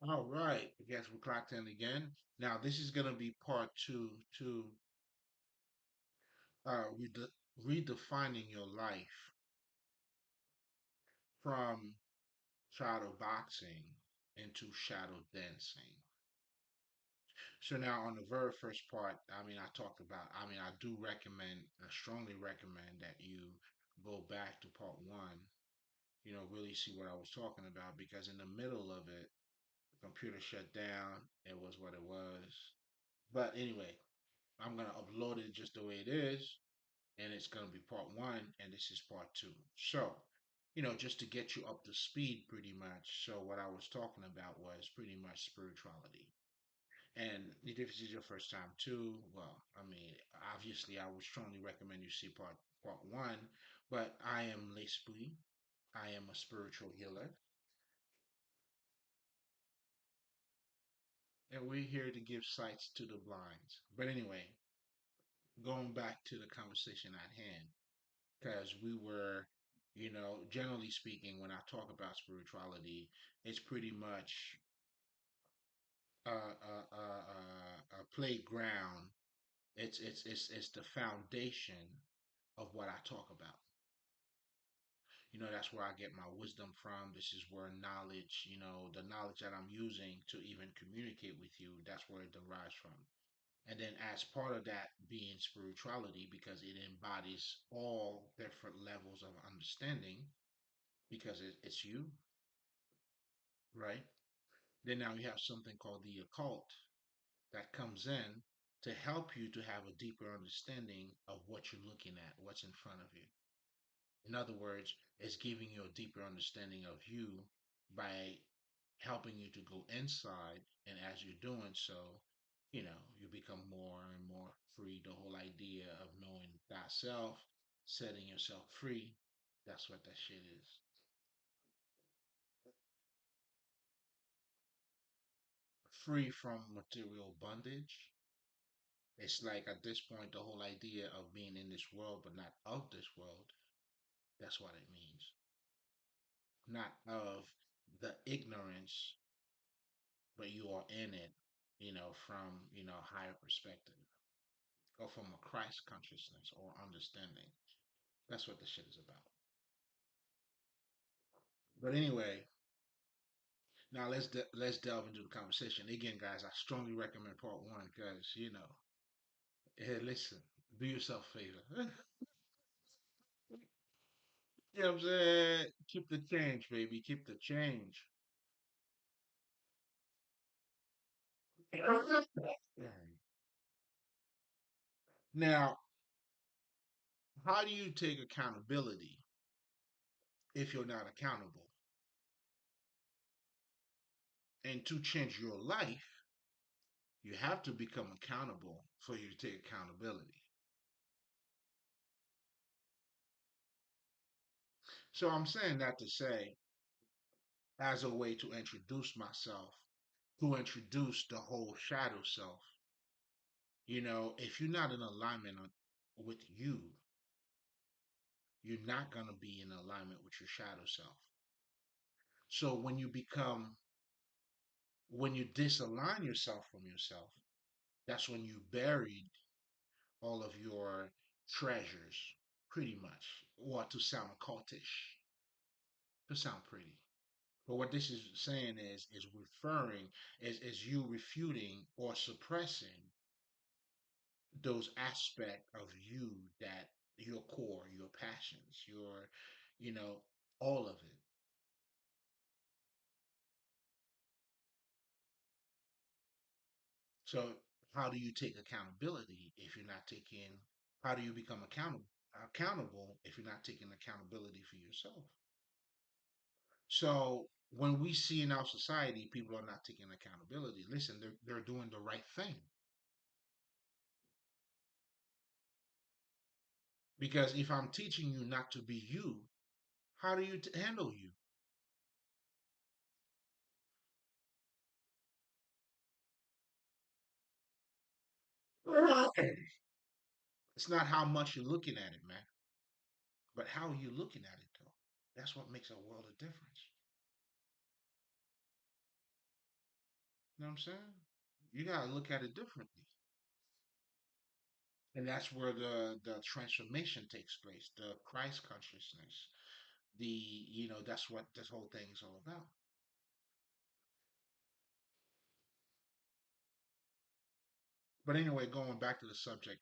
All right. I guess we clocked in again. Now this is gonna be part two to redefining your life from shadow boxing into shadow dancing. So now on the very first part, I talked about, I do recommend, I strongly recommend that you go back to part one, really see what I was talking about because in the middle of it, the computer shut down. It was what it was. But anyway, I'm gonna upload it just the way it is, and it's gonna be part one, and this is part two. So, just to get you up to speed, pretty much. So what I was talking about was pretty much spirituality. And if this is your first time too, well, obviously, I would strongly recommend you see part one. But I am Lespri. I am a spiritual healer, and we're here to give sights to the blind. But anyway, going back to the conversation at hand, because we were, generally speaking, when I talk about spirituality, it's pretty much a playground. It's the foundation of what I talk about. That's where I get my wisdom from. This is where knowledge, the knowledge that I'm using to even communicate with you, that's where it derives from. And then, as part of that being spirituality, because it embodies all different levels of understanding, because it's you, right? Then now you have something called the occult that comes in to help you to have a deeper understanding of what you're looking at, what's in front of you. In other words, it's giving you a deeper understanding of you by helping you to go inside. And as you're doing so, you become more and more free. The whole idea of knowing thyself, setting yourself free, that's what that shit is. Free from material bondage. It's like at this point, the whole idea of being in this world but not of this world, that's what it means. Not of the ignorance, but you are in it, from, higher perspective or from a Christ consciousness or understanding. That's what the shit is about. But anyway, now let's delve into the conversation. Again, guys, I strongly recommend part one because, hey, listen, do yourself a favor. You know what I'm saying? Keep the change, baby. Keep the change. Now, how do you take accountability if you're not accountable? And to change your life, you have to become accountable for you to take accountability. So I'm saying that to say, as a way to introduce myself, to introduce the whole shadow self, if you're not in alignment with you, you're not going to be in alignment with your shadow self. So when you disalign yourself from yourself, that's when you buried all of your treasures, pretty much, or to sound cultish, to sound pretty. But what this is saying is referring is you refuting or suppressing those aspects of you that your core, your passions, you know, all of it. So how do you take accountability if you're not taking? How do you become accountable if you're not taking accountability for yourself? So when we see in our society people are not taking accountability, listen, they're doing the right thing because if I'm teaching you not to be you, how do you handle you? It's not how much you're looking at it, man, but how are you looking at it though? That's what makes a world of difference. You know what I'm saying? You gotta look at it differently. And that's where the transformation takes place, the Christ consciousness. That's what this whole thing is all about. But anyway, going back to the subject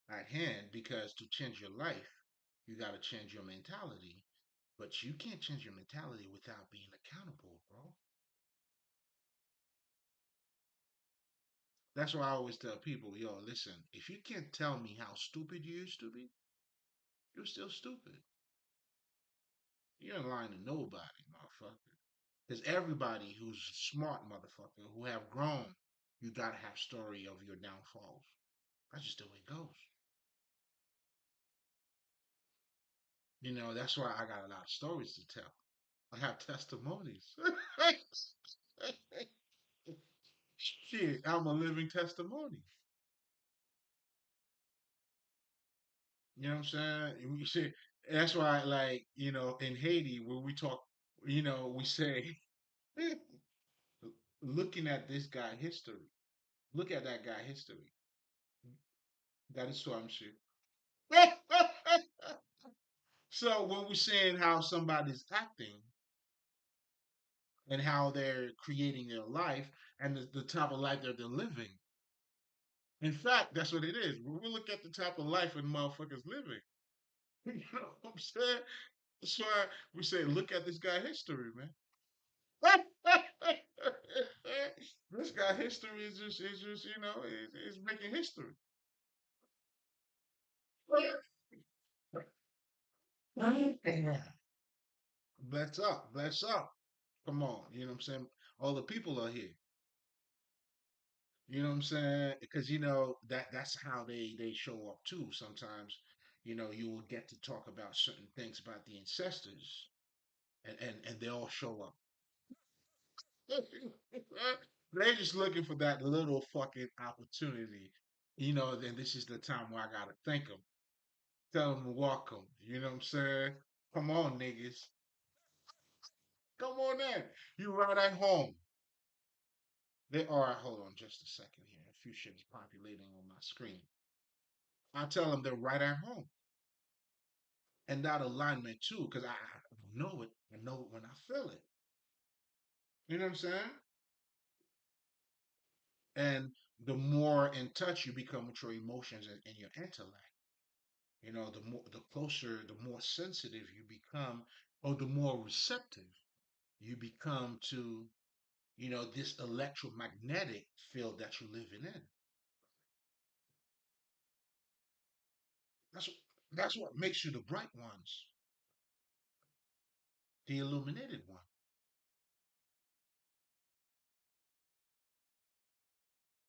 at hand, because to change your life, you got to change your mentality. But you can't change your mentality without being accountable, bro. That's why I always tell people, yo, listen, if you can't tell me how stupid you used to be, you're still stupid. You ain't lying to nobody, motherfucker. Because everybody who's smart, motherfucker, who have grown, you gotta have story of your downfalls. That's just the way it goes. That's why I got a lot of stories to tell. I have testimonies. Shit, I'm a living testimony. You know what I'm saying? And we say that's why, like, in Haiti, when we talk, we say, looking at this guy history, look at that guy history. That is so I'm sure. So when we're saying how somebody's acting and how they're creating their life and the type of life that they're living, in fact, that's what it is. When we look at the type of life that motherfuckers living, you know what I'm saying? That's why we say, look at this guy history, man. This guy history is just is making history. Bless up, bless up. Come on, you know what I'm saying? All the people are here. You know what I'm saying? Because that's how they show up too. Sometimes, you will get to talk about certain things about the ancestors, and they all show up. They're just looking for that little fucking opportunity. Then this is the time where I gotta thank them, tell them welcome. You know what I'm saying? Come on, niggas. Come on in. You right at home. They are. Hold on just a second here. A few shit is populating on my screen. I tell them they're right at home. And that alignment too, because I know it. I know it when I feel it. You know what I'm saying? And the more in touch you become with your emotions and your intellect, the closer, the more sensitive you become, or the more receptive you become to, this electromagnetic field that you're living in. That's that's what makes you the bright ones, the illuminated one.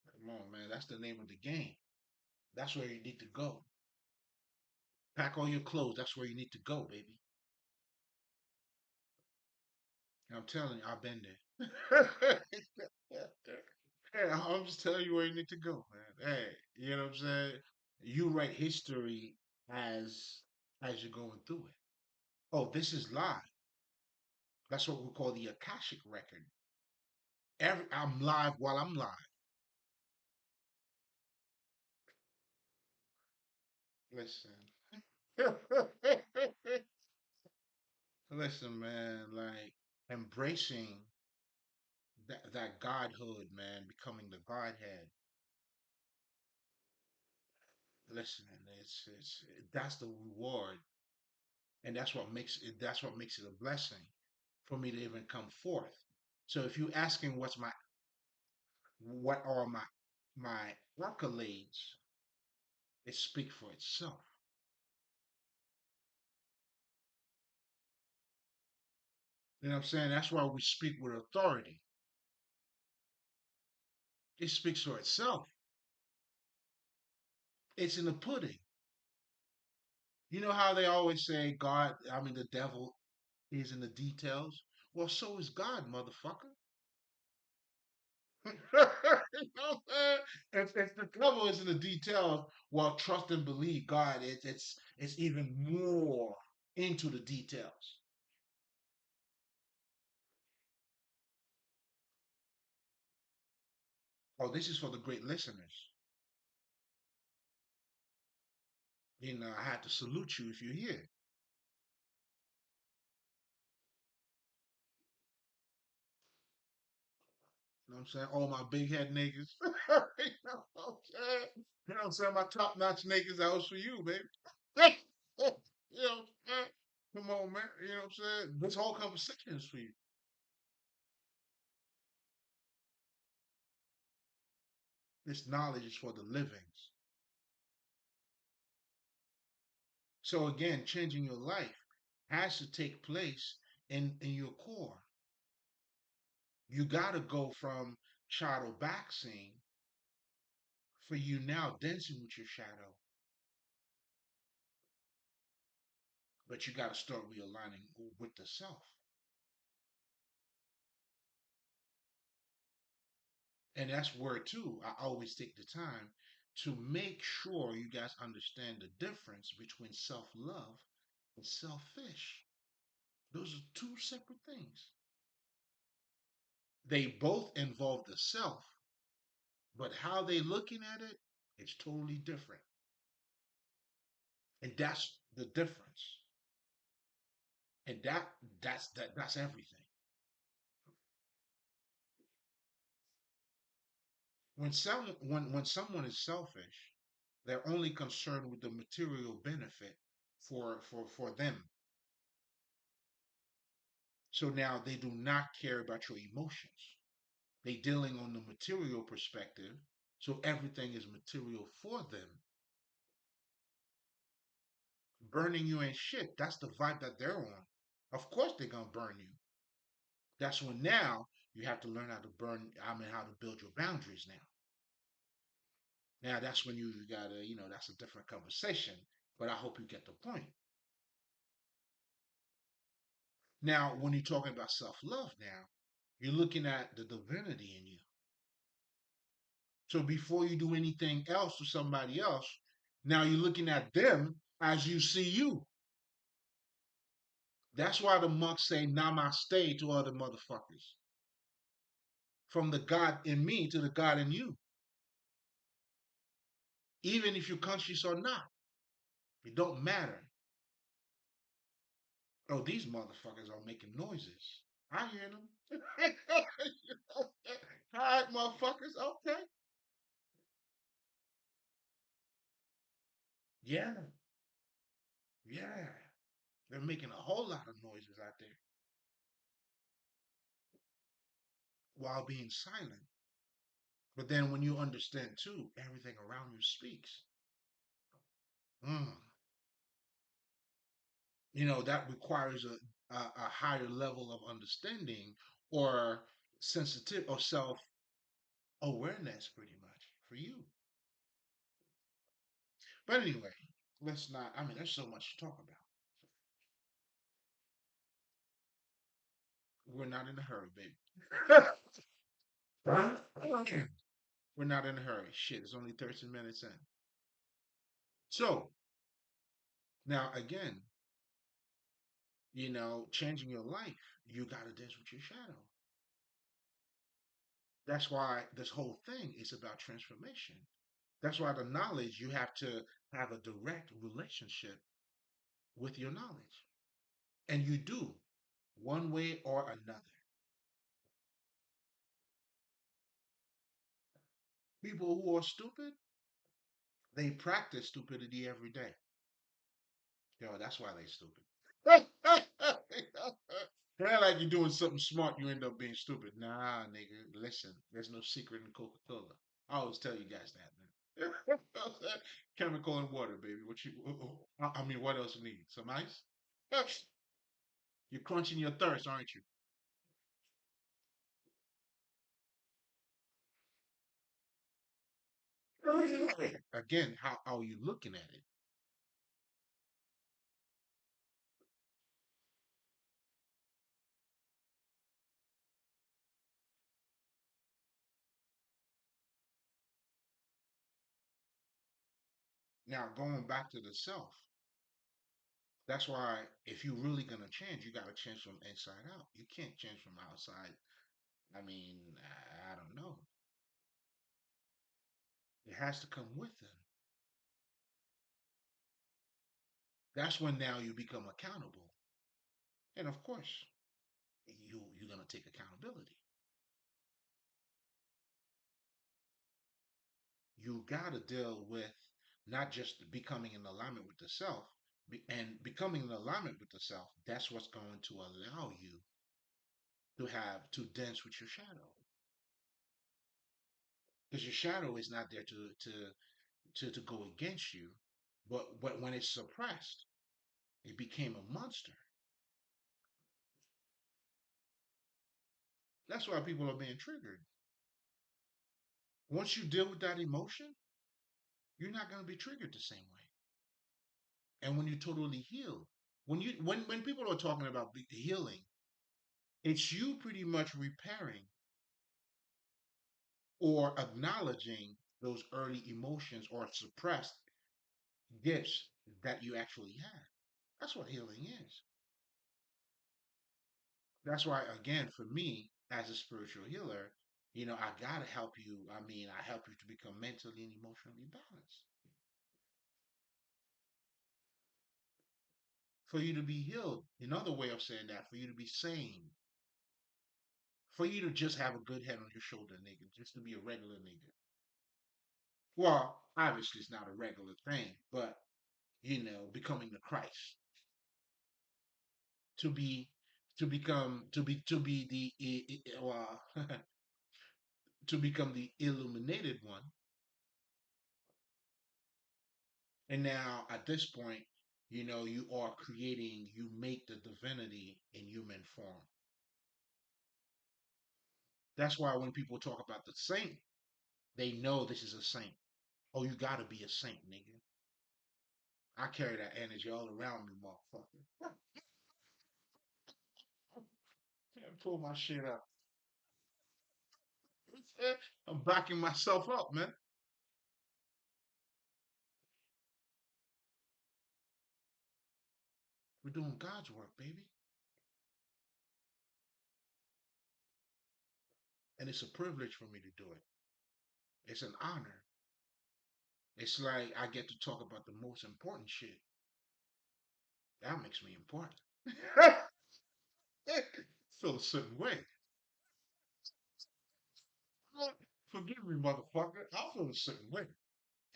Come on, man. That's the name of the game. That's where you need to go. Pack all your clothes. That's where you need to go, baby. I'm telling you, I've been there. Yeah, I'm just telling you where you need to go, man. Hey, you know what I'm saying? You write history as as you're going through it. Oh, this is live. That's what we call the Akashic record. I'm live while I'm live. Listen. Listen, man, like embracing that godhood, man, becoming the Godhead. Listen, it's that's the reward, and that's what makes it a blessing for me to even come forth. So if you asking what are my accolades, it speak for itself. You know what I'm saying? That's why we speak with authority. It speaks for itself. It's in the pudding. You know how they always say the devil is in the details? Well, so is God, motherfucker. You know, if the devil is in the details, well, trust and believe God. It's even more into the details. Oh, this is for the great listeners. You know, I had to salute you if you're here. You know what I'm saying? All my big head niggas. You know what I'm saying? You know what I'm saying? My top notch niggas, that was for you, baby. You know what I'm saying? Come on, man. You know what I'm saying? This whole conversation is for you. This knowledge is for the livings. So again, changing your life has to take place in your core. You got to go from shadow boxing for you now dancing with your shadow, but you got to start realigning with the self. And that's where too I always take the time to make sure you guys understand the difference between self-love and selfish. Those are two separate things. They both involve the self, but how they looking at it, it's totally different. And that's the difference. And that's everything. When someone is selfish, they're only concerned with the material benefit for them. So now they do not care about your emotions. They dealing on the material perspective, so everything is material for them. Burning you ain't shit. That's the vibe that they're on. Of course they're gonna burn you. That's when now you have to learn how to burn. I mean, how to build your boundaries now. Now that's when you gotta, that's a different conversation. But I hope you get the point. Now, when you're talking about self-love, now you're looking at the divinity in you. So before you do anything else to somebody else, now you're looking at them as you see you. That's why the monks say namaste to other motherfuckers. From the God in me to the God in you. Even if you're conscious or not. It don't matter. Oh, these motherfuckers are making noises. I hear them. All right, motherfuckers. Okay. Yeah. Yeah. They're making a whole lot of noises out there while being silent. But then when you understand too, everything around you speaks. Mm. That requires a higher level of understanding or sensitive or self awareness, pretty much for you. But anyway, let's not. I mean, there's so much to talk about. We're not in a hurry, baby. We're not in a hurry. Shit, it's only 13 minutes in. So now again, changing your life, you got to dance with your shadow. That's why this whole thing is about transformation. That's why the knowledge, you have to have a direct relationship with your knowledge. And you do, one way or another. People who are stupid, they practice stupidity every day. Yo, that's why they stupid. They're like you're doing something smart, you end up being stupid. Nah, nigga, listen, there's no secret in Coca Cola. I always tell you guys that, man. Chemical and water, baby. What you? I mean, what else you need? Some ice? You're crunching your thirst, aren't you? Again, how are you looking at it? Now, going back to the self, that's why if you're really gonna change, you gotta change from inside out. You can't change from outside. I mean, I don't know. It has to come with them. That's when now you become accountable. And of course, you're gonna take accountability. You gotta deal with not just becoming in alignment with the self, and becoming in alignment with the self. That's what's going to allow you to dance with your shadow, because your shadow is not there to go against you, but when it's suppressed, it became a monster. That's why people are being triggered. Once you deal with that emotion, you're not going to be triggered the same way. And when you totally heal, when people are talking about healing, it's you pretty much repairing or acknowledging those early emotions or suppressed gifts that you actually had. That's what healing is. That's why, again, for me as a spiritual healer, I gotta help you. I mean, I help you to become mentally and emotionally balanced, for you to be healed. Another way of saying that, for you to be sane, for you to just have a good head on your shoulder, nigga, just to be a regular nigga. Well, obviously it's not a regular thing, but becoming the Christ, to be, to be the to become the illuminated one. And now at this point, you are creating, you make the divinity in human form. That's why when people talk about the saint, they know this is a saint. Oh, you gotta be a saint, nigga. I carry that energy all around me, motherfucker. Pull my shit up. I'm backing myself up, man. We're doing God's work, baby. And it's a privilege for me to do it. It's an honor. It's like I get to talk about the most important shit. That makes me important. Feel a certain way. Forgive me, motherfucker. I feel a certain way.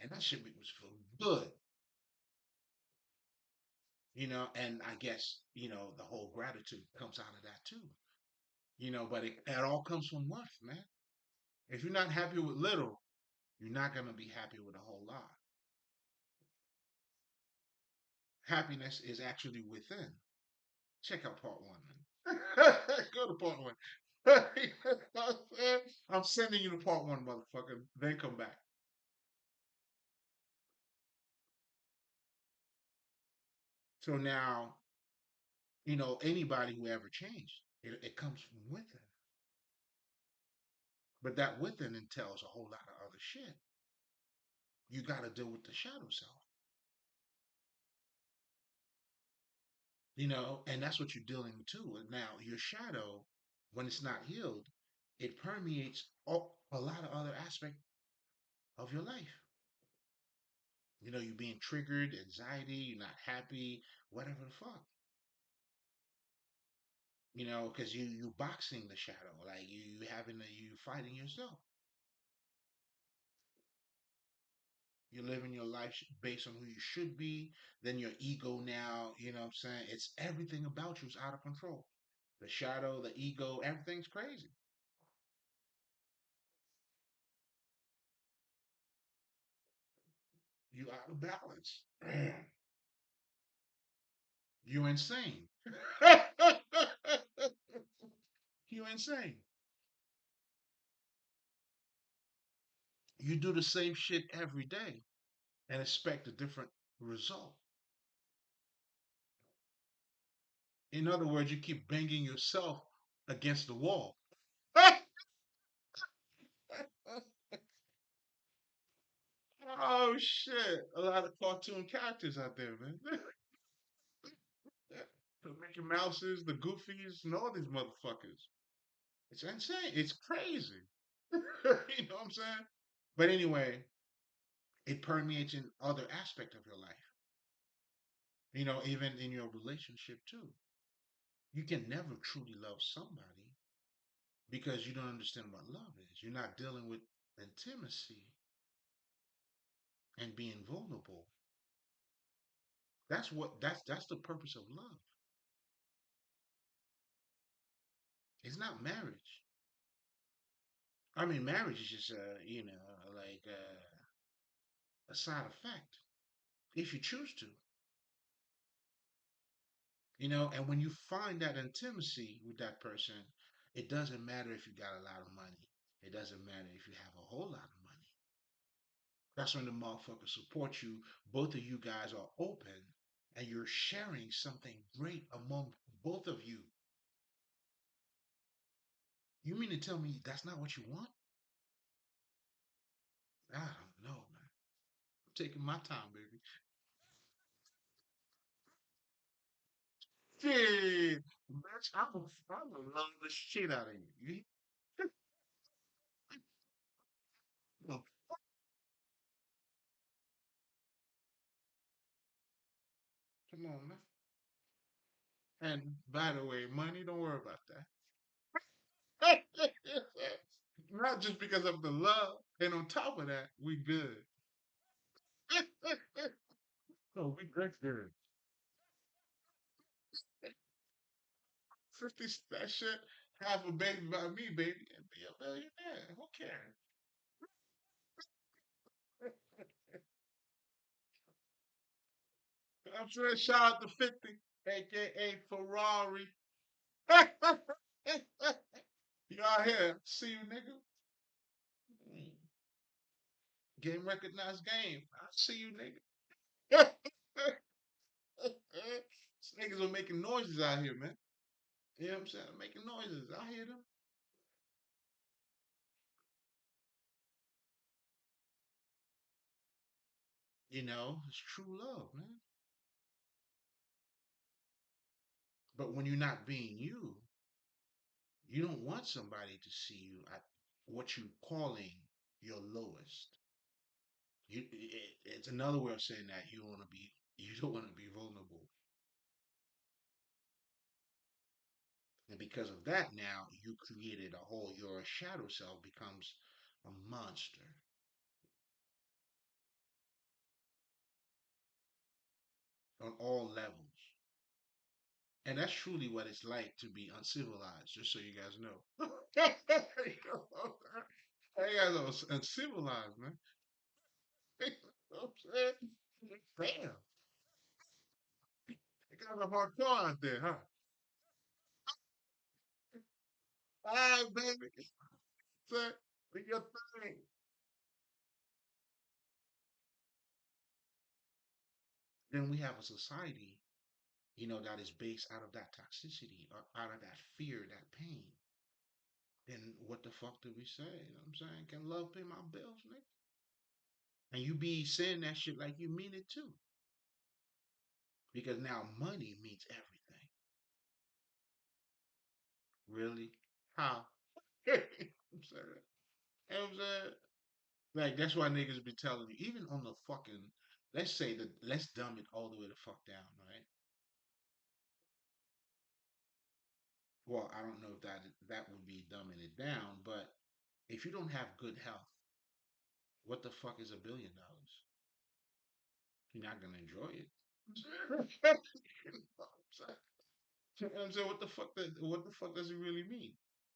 And that shit makes me feel good. And I guess, the whole gratitude comes out of that too. But it all comes from worth, man. If you're not happy with little, you're not going to be happy with a whole lot. Happiness is actually within. Check out part one, man. Go to part one. I'm sending you to part one, motherfucker. Then come back. So now, anybody who ever changed, it comes from within. But that within entails a whole lot of other shit. You got to deal with the shadow self, and that's what you're dealing with too. And now your shadow, when it's not healed, it permeates a lot of other aspects of your life. You're being triggered, anxiety, you're not happy, whatever the fuck. Because you boxing the shadow, like you fighting yourself. You're living your life based on who you should be. Then your ego now, what I'm saying? It's everything about you is out of control. The shadow, the ego, everything's crazy. You out of balance. You insane. You insane. You do the same shit every day and expect a different result. In other words, you keep banging yourself against the wall. Oh shit! A lot of cartoon characters out there, man. The Mickey Mouses, the Goofies, and all these motherfuckers. It's insane. It's crazy. You know what I'm saying? But anyway, It permeates in other aspect of your life. Even in your relationship too. You can never truly love somebody because you don't understand what love is. You're not dealing with intimacy and being vulnerable. That's the purpose of love. It's not marriage. I mean, marriage is just like a side effect if you choose to. And when you find that intimacy with that person, it doesn't matter if you got a lot of money. It doesn't matter if you have a whole lot of money. That's when the motherfuckers support you. Both of you guys are open and you're sharing something great among both of you. You mean to tell me that's not what you want? I don't know, man. I'm taking my time, baby. Shit, bitch, I'm gonna love the shit out of you. You- Come on, man. And by the way, money, don't worry about that. Not just because of the love. And on top of that, we good. No, we good. Good. 50 that shit. Half a baby by me, baby, and be a millionaire. Who cares? I'm sure shout out to 50, aka Ferrari. You out here. See you, nigga. Mm. Game recognized game. I see you, nigga. These niggas are making noises out here, man. You know what I'm saying? Making noises. I hear them. It's true love, man. But when you're not being you, you don't want somebody to see you at what you're calling your lowest. It's another way of saying that you don't want to be vulnerable. And because of that, now you created a whole, your shadow self becomes a monster on all levels. And that's truly what it's like to be uncivilized, just so you guys know. Hey guys are uncivilized, man. You know what I'm saying? Damn. You guys are hardcore out there, huh? All right, baby. Say, do your thing. Then we have a society, that is based out of that toxicity, or out of that fear, that pain. Then what the fuck do we say? You know what I'm saying? Can love pay my bills, nigga? And you be saying that shit like you mean it too. Because now money means everything. Really? How? I'm sorry. You know what I'm saying? Like that's why niggas be telling you, even on the fucking, let's dumb it all the way the fuck down, right? Well, I don't know if that would be dumbing it down, but if you don't have good health, what the fuck is $1 billion? You're not gonna enjoy it. You know what I'm saying? What the fuck does it really mean?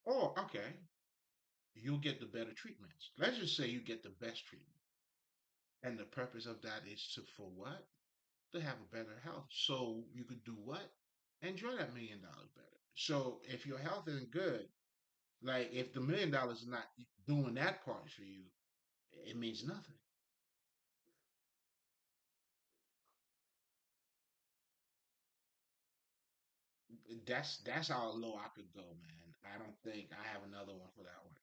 Oh, okay. You'll get the better treatments. Let's just say you get the best treatment. And the purpose of that is for what? To have a better health. So you could do what? Enjoy that $1 million better. So if your health isn't good, like if the $1 million is not doing that part for you, it means nothing. That's how low I could go, man. I don't think I have another one for that one.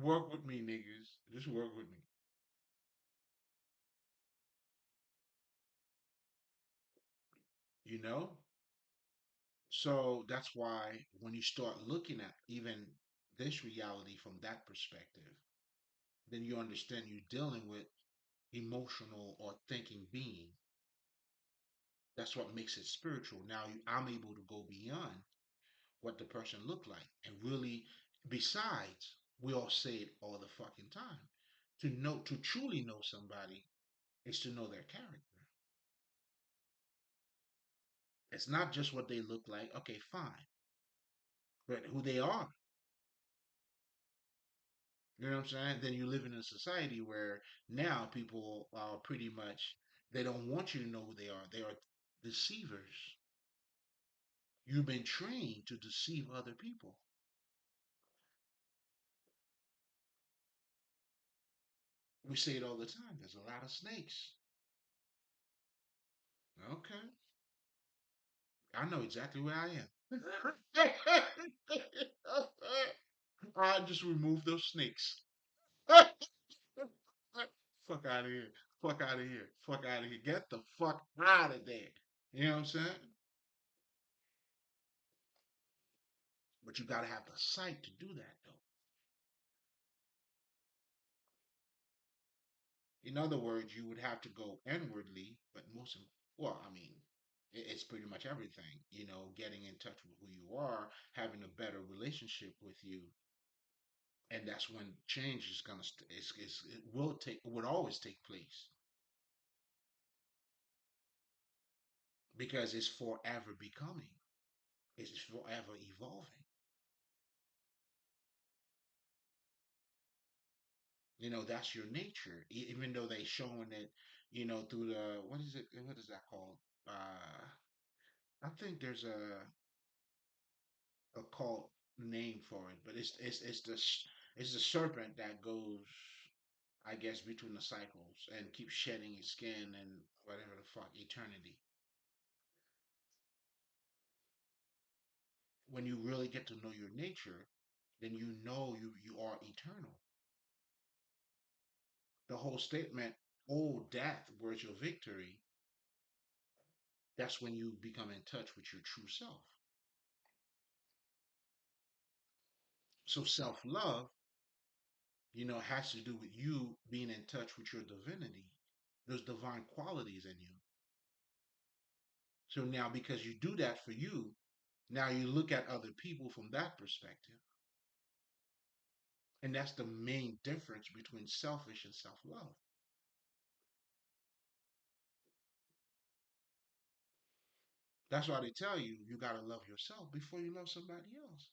Work with me, niggas. Just work with me. You know? So that's why when you start looking at even this reality from that perspective, then you understand you're dealing with emotional or thinking being. That's what makes it spiritual. Now I'm able to go beyond what the person looked like and really, besides, we all say it all the fucking time. To truly know somebody is to know their character. It's not just what they look like. Okay, fine, but who they are. You know what I'm saying? Then you live in a society where now people are pretty much, they don't want you to know who they are. They are deceivers. You've been trained to deceive other people. We say it all the time. There's a lot of snakes. Okay, I know exactly where I am. I just remove those snakes. Fuck out of here. Fuck out of here. Fuck out of here. Get the fuck out of there. You know what I'm saying? But you got to have the sight to do that, though. In other words, you would have to go inwardly, but well, I mean, it's pretty much everything. Getting in touch with who you are, having a better relationship with you, and that's when change is gonna. It will take. It would always take place because it's forever becoming. It's forever evolving. That's your nature. Even though they showing it, through the what is it? What is that called? I think there's a cult name for it, but it's the serpent that goes, I guess, between the cycles and keeps shedding his skin and whatever the fuck eternity. When you really get to know your nature, then you know you are eternal. The whole statement, "Oh, death, where's your victory?" That's when you become in touch with your true self. So self love, has to do with you being in touch with your divinity, those divine qualities in you. So now, because you do that for you, now you look at other people from that perspective. And that's the main difference between selfish and self love. That's why they tell you you got to love yourself before you love somebody else.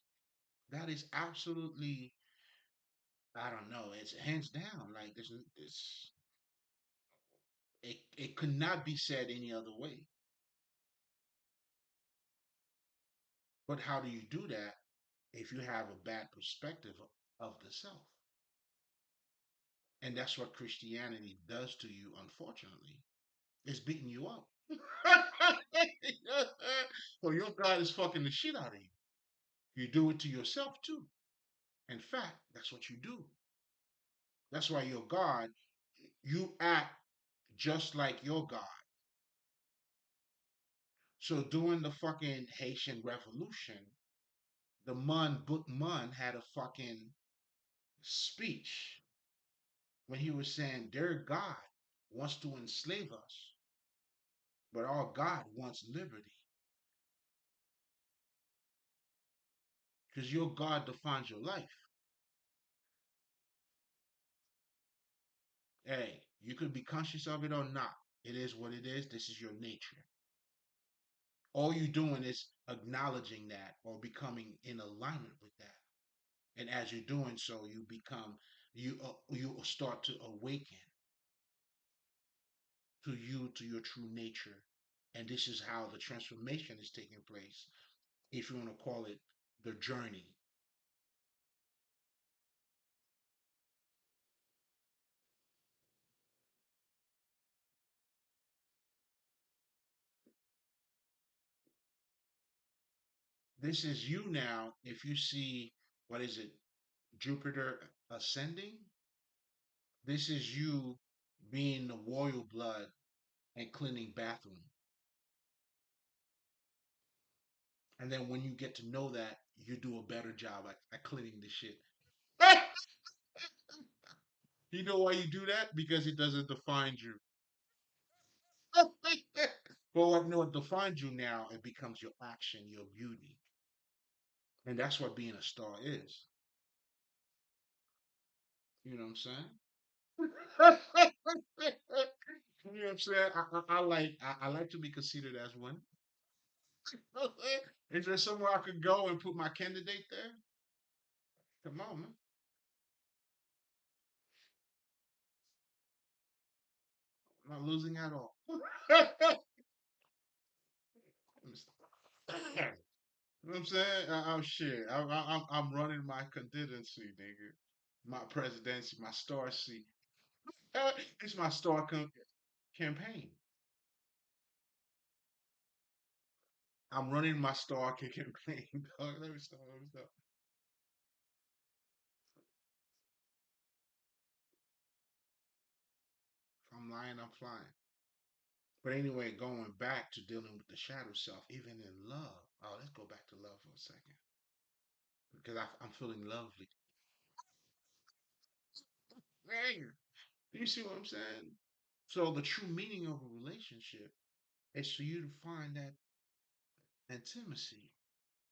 That is absolutely, I don't know, it's hands down. Like, it could not be said any other way. But how do you do that if you have a bad perspective of the self? And that's what Christianity does to you, unfortunately. It's beating you up. So your God is fucking the shit out of you. You do it to yourself too. In fact, that's what you do. That's why your God, you act just like your God. So during the fucking Haitian Revolution, the Book Mun had a fucking speech when he was saying their God wants to enslave us, but our God wants liberty. Because your God defines your life. Hey, you could be conscious of it or not. It is what it is. This is your nature. All you're doing is acknowledging that or becoming in alignment with that. And as you're doing so, you start to awaken to your true nature. And this is how the transformation is taking place, if you want to call it the journey. This is you now. If you see, what is it, Jupiter ascending, this is you being the royal blood and cleaning bathroom. And then when you get to know that, you do a better job at cleaning the shit. You know why you do that? Because it doesn't define you. But what no, it defines you now, it becomes your action, your beauty. And that's what being a star is. You know what I'm saying? You know what I'm saying? I like to be considered as one. Is there somewhere I could go and put my candidate there? Come on, man. I'm not losing at all. You know what I'm saying? I'm shit. I'm running my candidacy, nigga. My presidency, my star seat. It's my campaign. I'm running my campaign. Dog. Let me stop. Let me stop. If I'm lying, I'm flying. But anyway, going back to dealing with the shadow self, even in love. Oh, let's go back to love for a second because I'm feeling lovely. Dang. Do you see what I'm saying? So the true meaning of a relationship is for you to find that intimacy.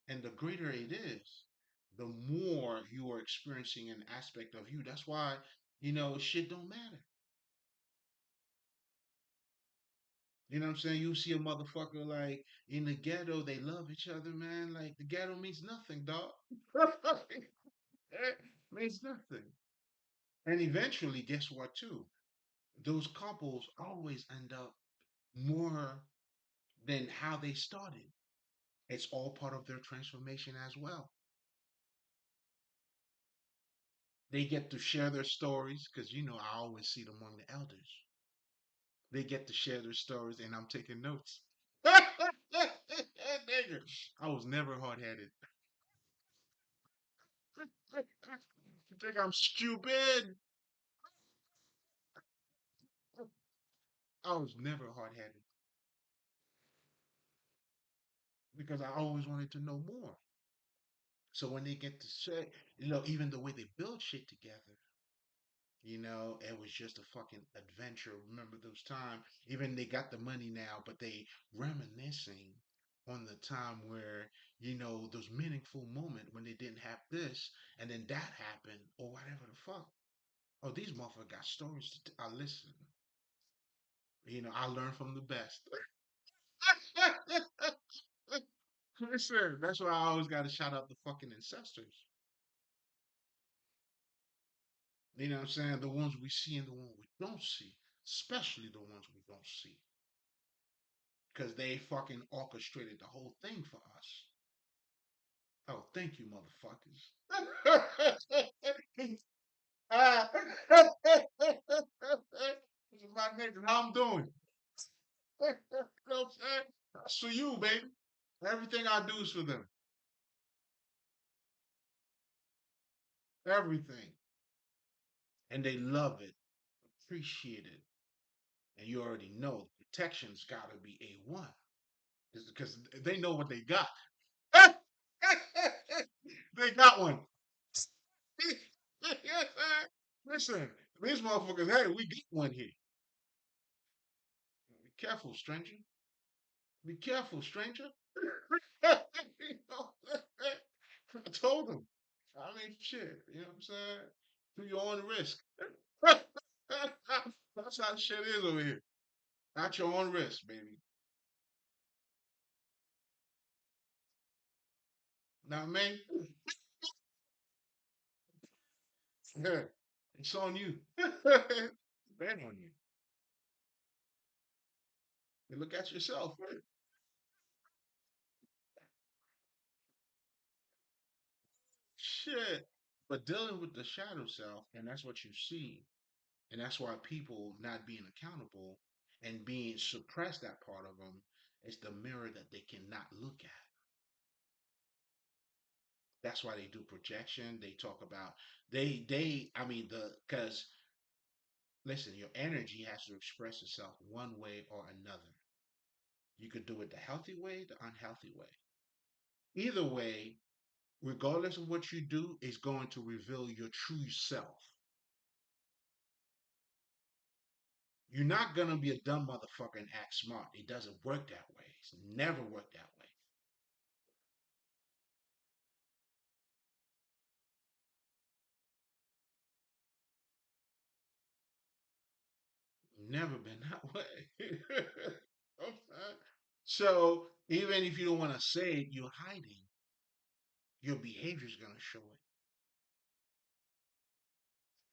And the greater it is, the more you are experiencing an aspect of you. That's why, shit don't matter. You know what I'm saying? You see a motherfucker like in the ghetto, they love each other, man. Like the ghetto means nothing, dog. It means nothing. And eventually, guess what, too? Those couples always end up more than how they started. It's all part of their transformation as well. They get to share their stories because, I always see them among the elders. They get to share their stories, and I'm taking notes. Nigga, I was never hard headed. You think I'm stupid? I was never hard headed because I always wanted to know more. So when they get to say, even the way they build shit together, it was just a fucking adventure. Remember those times? Even they got the money now, but they reminiscing on the time where, those meaningful moment when they didn't have this and then that happened or whatever the fuck. Oh, these motherfuckers got stories I listen. I learn from the best. Listen, that's why I always got to shout out the fucking ancestors. You know what I'm saying? The ones we see and the ones we don't see, especially the ones we don't see, because they fucking orchestrated the whole thing for us. Oh, thank you, motherfuckers. Ah. This is my niggas. How I'm doing? You know what I'm saying? That's for you, baby. Everything I do is for them. Everything. And they love it, appreciate it. And you already know the protection's got to be A1 because they know what they got. They got one. Listen, these motherfuckers, hey, we got one here. Be careful, stranger. Be careful, stranger. You know, I told him. I mean, shit. You know what I'm saying? To your own risk. That's how shit is over here. At your own risk, baby. Now, man, yeah, it's on you. Bad on you. You look at yourself. Shit. But dealing with the shadow self, and that's what you see, and that's why people not being accountable and being suppressed that part of them is the mirror that they cannot look at. That's why they do projection. They talk about I mean the because listen, your energy has to express itself one way or another. You could do it the healthy way, the unhealthy way. Either way, regardless of what you do, is going to reveal your true self. You're not gonna be a dumb motherfucker and act smart. It doesn't work that way. It's never worked that way. Never been that way. Okay. So even if you don't want to say it, you're hiding. Your behavior is gonna show it.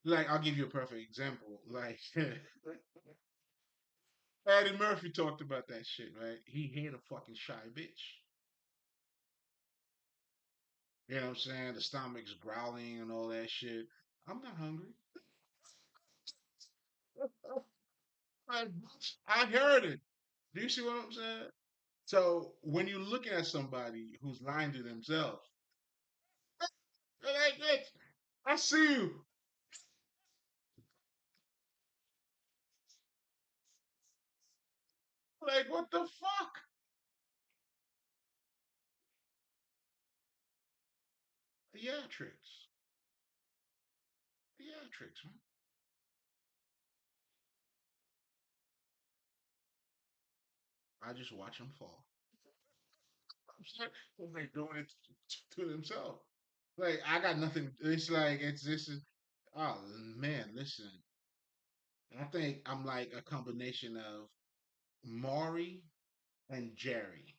Like I'll give you a perfect example. Like Eddie Murphy talked about that shit, right? He hate a fucking shy bitch. You know what I'm saying? The stomach's growling and all that shit. I'm not hungry. I, I heard it. Do you see what I'm saying? So when you're looking at somebody who's lying to themselves, like, I see you. Like, what the fuck? Theatrics. Theatrics, man. I just watch them fall. I'm sorry. They're doing it to themselves. Like, I got nothing. It's like, it's this is, oh man, listen. I think I'm like a combination of Maury and Jerry.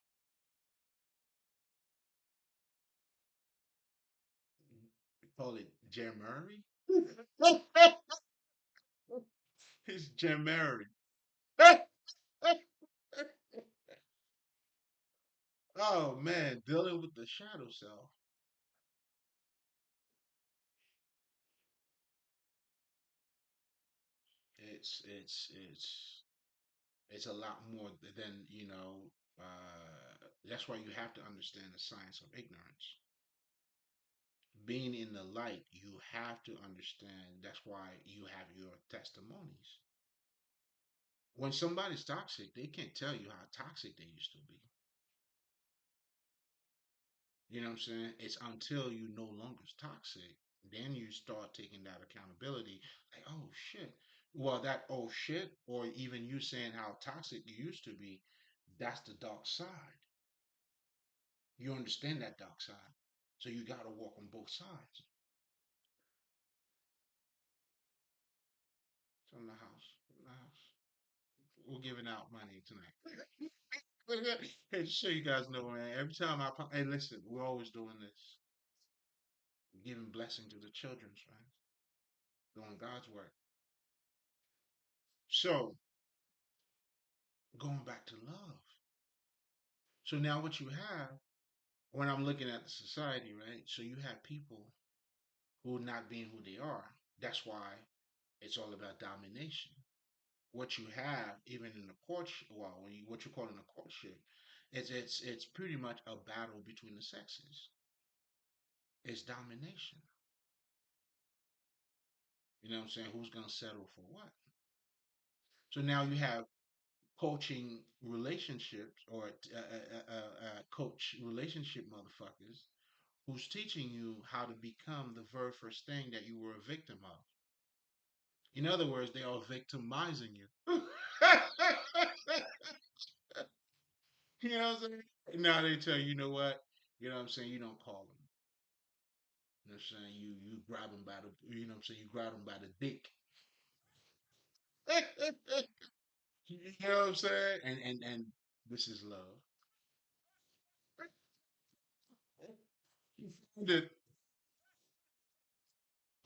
We call it Jerry. It's Jerry. Oh man, dealing with the shadow self. It's it's a lot more than that's why you have to understand the science of ignorance. Being in the light, you have to understand. That's why you have your testimonies. When somebody's toxic, they can't tell you how toxic they used to be. You know what I'm saying? It's until you no longer toxic, then you start taking that accountability. Like, oh shit. Well, that oh shit, or even you saying how toxic you used to be, that's the dark side. You understand that dark side. So you got to walk on both sides. It's on the house. On the house. We're giving out money tonight. Hey, just so you guys know, man, every time hey, listen, we're always doing this. Giving blessing to the children, right? Doing God's work. So, going back to love. So now what you have, when I'm looking at the society, right? So you have people who are not being who they are. That's why it's all about domination. What you have, even in the courtship, well, what you call in a courtship, it's pretty much a battle between the sexes. It's domination. You know what I'm saying? Who's gonna settle for what? So now you have coaching relationships or coach relationship motherfuckers who's teaching you how to become the very first thing that you were a victim of. In other words, they are victimizing you. You know what I'm saying? Now they tell you, you know what? You know what I'm saying? You don't call them. You know what I'm saying? You grab them by the, you know what I'm saying? You grab them by the dick. You know what I'm saying? And this is love. You find it.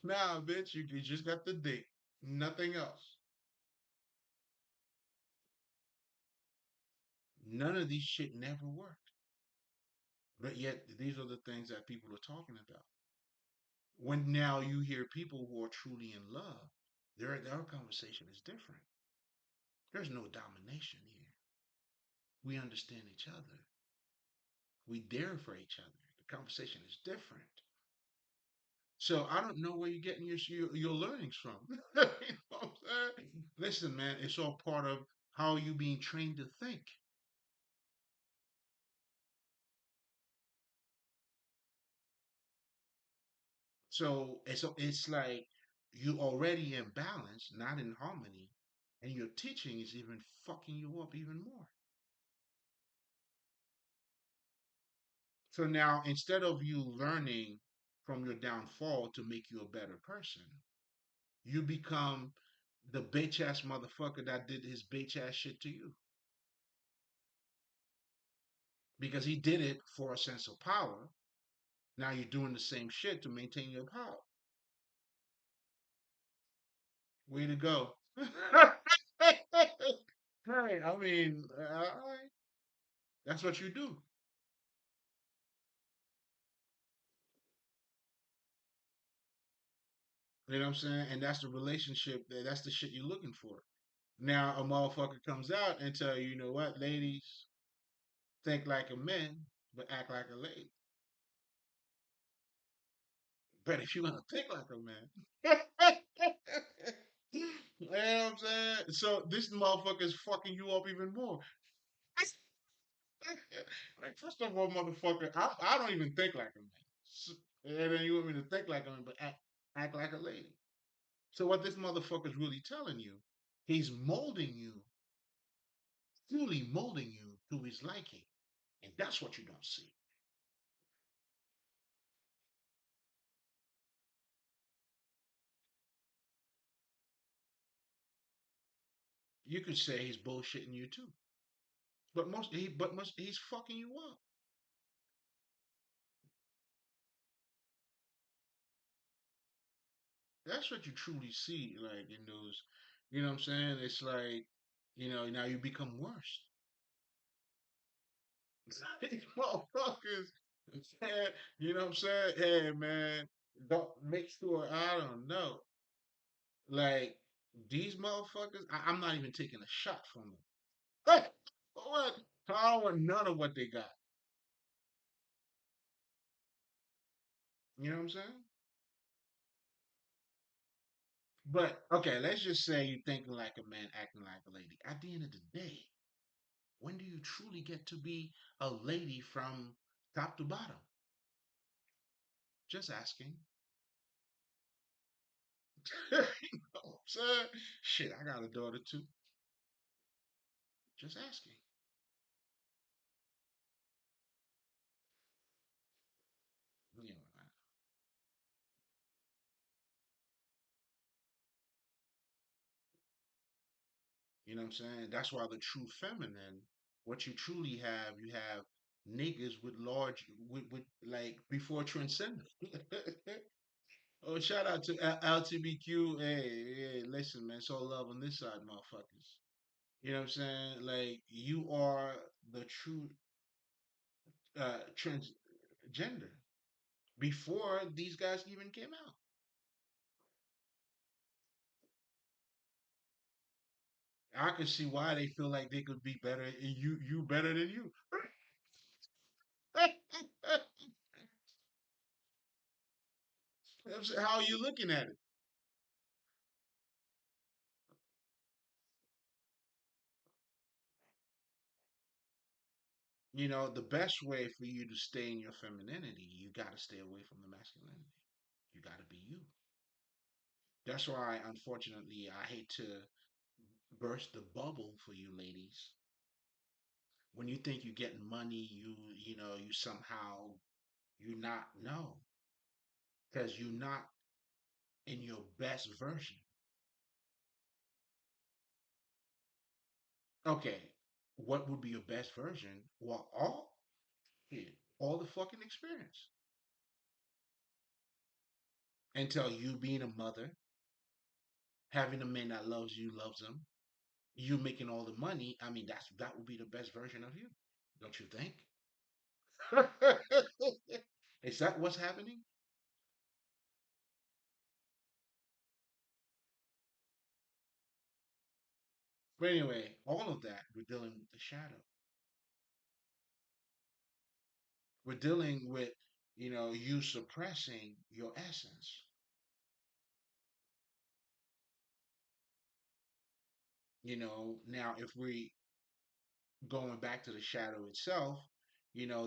Nah, bitch, you just got the dick. Nothing else. None of these shit never worked. But yet these are the things that people are talking about. When now you hear people who are truly in love, their conversation is different. There's no domination here. We understand each other. We dare for each other. The conversation is different. So I don't know where you're getting your learnings from. You know what I'm saying? Listen, man, it's all part of how you being trained to think. So it's like you already in balance, not in harmony. And your teaching is even fucking you up even more. So now, instead of you learning from your downfall to make you a better person, you become the bitch ass motherfucker that did his bitch ass shit to you because he did it for a sense of power. Now you're doing the same shit to maintain your power. Way to go. Hey, I mean, that's what you do. You know what I'm saying? And that's the relationship. That's the shit you're looking for. Now a motherfucker comes out and tell you, you know what, ladies, think like a man, but act like a lady. But if you want to think like a man, you know what I'm saying? So this motherfucker is fucking you up even more. Like, first of all, motherfucker, I don't even think like a man. And then you want me to think like a man, but act like a lady. So what this motherfucker's really telling you, he's molding you, fully molding you to his liking. And that's what you don't see. You could say he's bullshitting you too. But he's fucking you up. That's what you truly see, like in those, you know what I'm saying? It's like, now you become worse. These motherfuckers, man, you know what I'm saying? Hey man, don't make sure I don't know. Like these motherfuckers, I'm not even taking a shot from them. Hey, what? I don't want none of what they got. You know what I'm saying? But okay, let's just say you're thinking like a man, acting like a lady. At the end of the day, when do you truly get to be a lady from top to bottom? Just asking. You know what I'm saying? Shit, I got a daughter too. Just asking. You know, you know what I'm saying? That's why the true feminine, what you truly have, you have niggas with large, with like before transcendent. Oh, shout out to LTBQ. Hey, listen, man, it's all love on this side, motherfuckers. You know what I'm saying? Like you are the true transgender before these guys even came out. I can see why they feel like they could be better. You better than you. How are you looking at it? The best way for you to stay in your femininity, you got to stay away from the masculinity. You got to be you. That's why, unfortunately, I hate to burst the bubble for you ladies. When you think you're getting money, you somehow you're not. No, because you're not in your best version. Okay, what would be your best version? Well, all the fucking experience until you being a mother, having a man that loves you, loves them, you making all the money. I mean, that would be the best version of you, don't you think? Is that what's happening? But anyway, all of that we're dealing with the shadow. We're dealing with you suppressing your essence. Now if we going back to the shadow itself,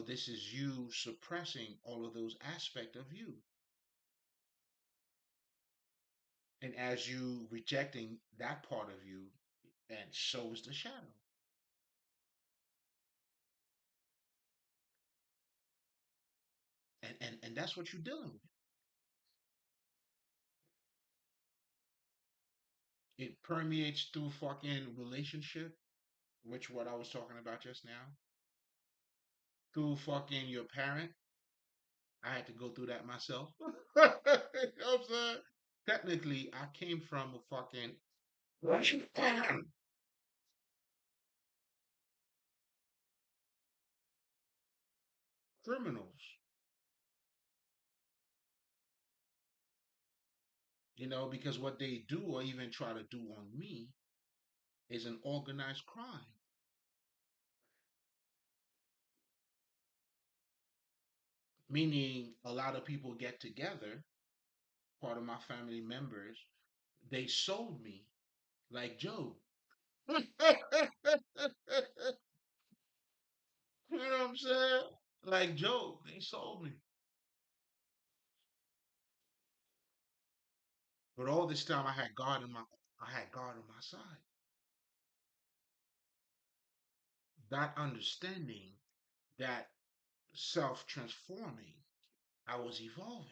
this is you suppressing all of those aspects of you. And as you rejecting that part of you, and so is the shadow. And that's what you're dealing with. It permeates through fucking relationship, which what I was talking about just now, through fucking your parent. I had to go through that myself. You know what I'm saying? Technically, I came from a fucking criminals, because what they do or even try to do on me is an organized crime. Meaning, a lot of people get together, part of my family members, they sold me like Joe. You know what I'm saying? Like Joe, they sold me. But all this time I had God on my side. That understanding, that self transforming, I was evolving.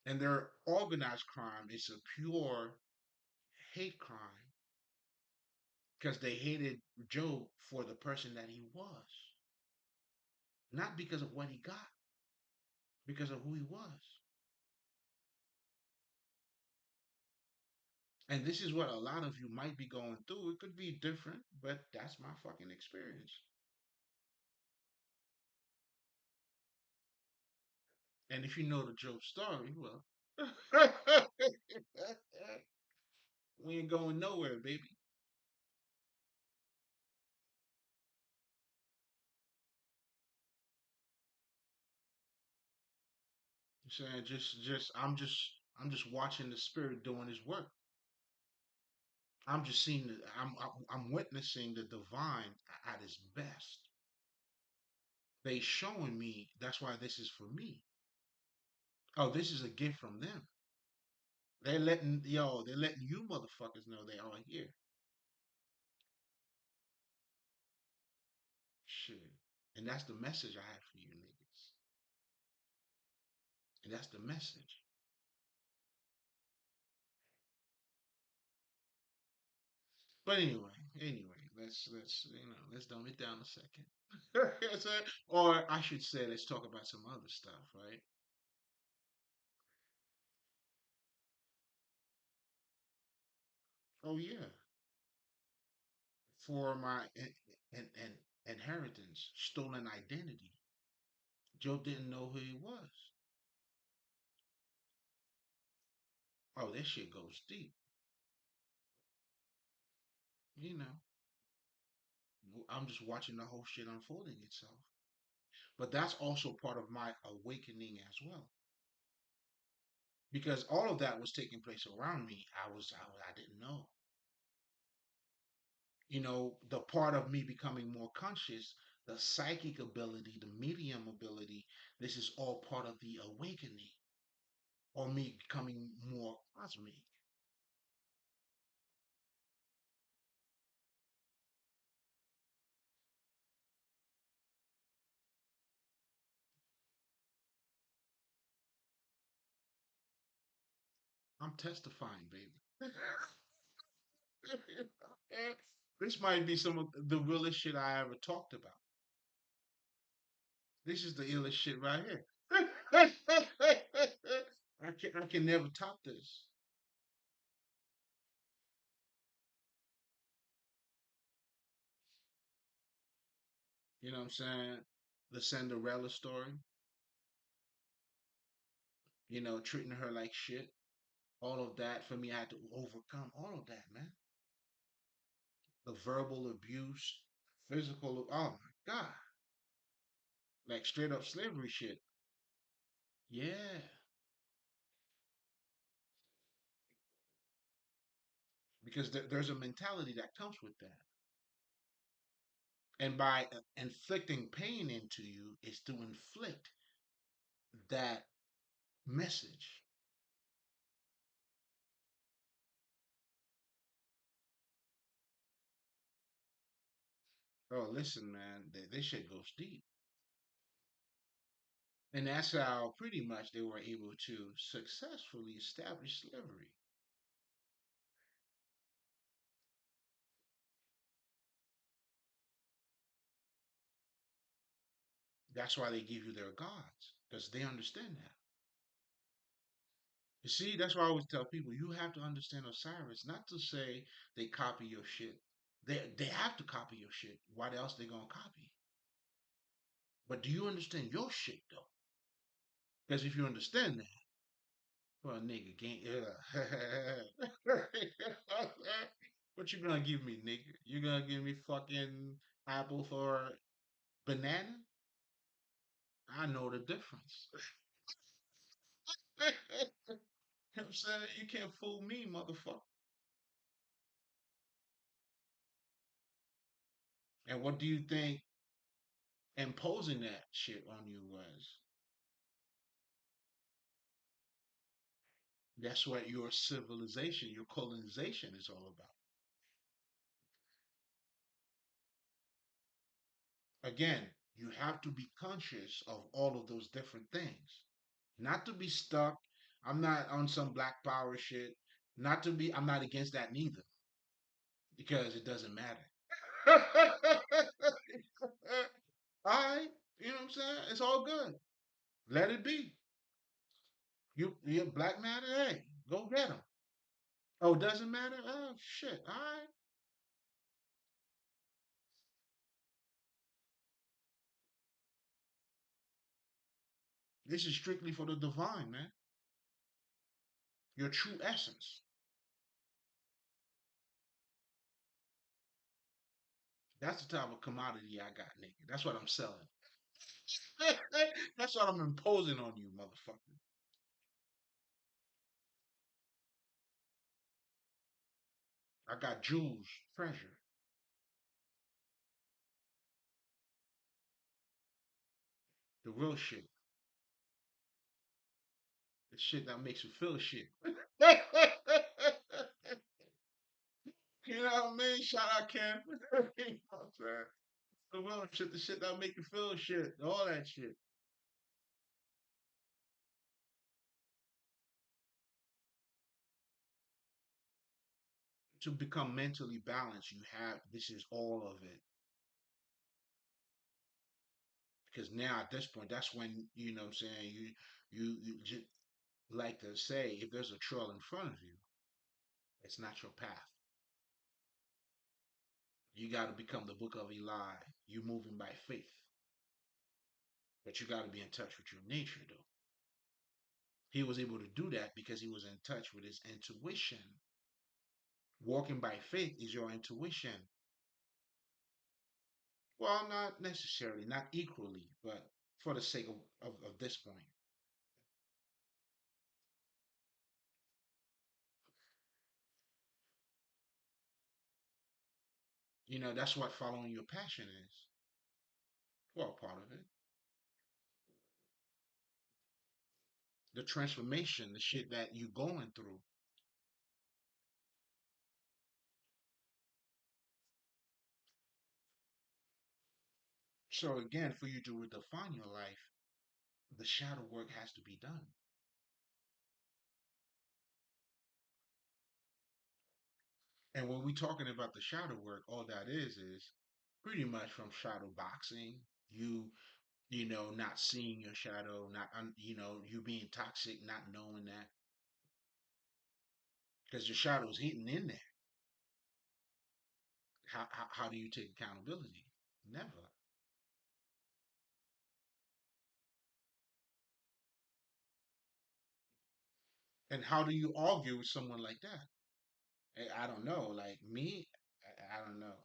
And their organized crime is a pure hate crime because they hated Joe for the person that he was, not because of what he got, because of who he was. And this is what a lot of you might be going through. It could be different, but that's my fucking experience. And if you know the Joe story, well, we ain't going nowhere, baby. You saying I'm just watching the spirit doing his work. I'm just seeing I'm witnessing the divine at its best. They showing me that's why this is for me. Oh, this is a gift from them. They're letting you motherfuckers know they are here. Shit. And that's the message I have for you niggas. And that's the message. But anyway, let's dumb it down a second. Or I should say, let's talk about some other stuff, right? Oh yeah, for my inheritance, stolen identity. Joe didn't know who he was. Oh, that shit goes deep. You know, I'm just watching the whole shit unfolding itself. But that's also part of my awakening as well, because all of that was taking place around me. I didn't know. The part of me becoming more conscious, the psychic ability, the medium ability. This is all part of the awakening, or me becoming more cosmic. I'm testifying, baby. This might be some of the realest shit I ever talked about. This is the illest shit right here. I can never top this. You know what I'm saying? The Cinderella story, treating her like shit. All of that for me, I had to overcome all of that, man. The verbal abuse, physical, oh my God. Like straight up slavery shit. Yeah. Because there's a mentality that comes with that. And by inflicting pain into you is to inflict that message. Oh, listen, man, this shit goes deep. And that's how pretty much they were able to successfully establish slavery. That's why they give you their gods, because they understand that. You see, that's why I always tell people you have to understand Osiris, not to say they copy your shit. They have to copy your shit. What else they gonna copy? But do you understand your shit though? Because if you understand that, well, nigga, can't. What you gonna give me, nigga? You gonna give me fucking apple for banana? I know the difference. You know what I'm saying? You can't fool me, motherfucker. And what do you think imposing that shit on you was? That's what your civilization, your colonization is all about. Again, you have to be conscious of all of those different things. Not to be stuck. I'm not on some black power shit. Not to be, I'm not against that neither because it doesn't matter. All right, you know what I'm saying? It's all good. Let it be. You black matter, hey, go get them. Oh, doesn't matter? Oh, shit. All right. This is strictly for the divine, man. Your true essence. That's the type of commodity I got, nigga. That's what I'm selling. That's what I'm imposing on you, motherfucker. I got jewels, treasure, the real shit. The shit that makes you feel shit. You know what I mean? Shout out Ken. You know what I'm saying? The real shit, the shit that make you feel shit, all that shit. To become mentally balanced, you have this is all of it. Because now at this point, that's when you know what I'm saying, you just like to say if there's a trail in front of you, it's not your path. You got to become the book of Eli. You moving by faith, but you got to be in touch with your nature, though. He was able to do that because he was in touch with his intuition. Walking by faith is your intuition. Well, not necessarily, not equally, but for the sake of this point, that's what following your passion is. Well, part of it. The transformation, the shit that you going through. So again, for you to redefine your life, the shadow work has to be done. And when we're talking about the shadow work, all that is pretty much from shadow boxing. Not seeing your shadow, not you being toxic, not knowing that because your shadow's hidden in there. How do you take accountability? Never. And how do you argue with someone like that? I don't know. Like me, I don't know.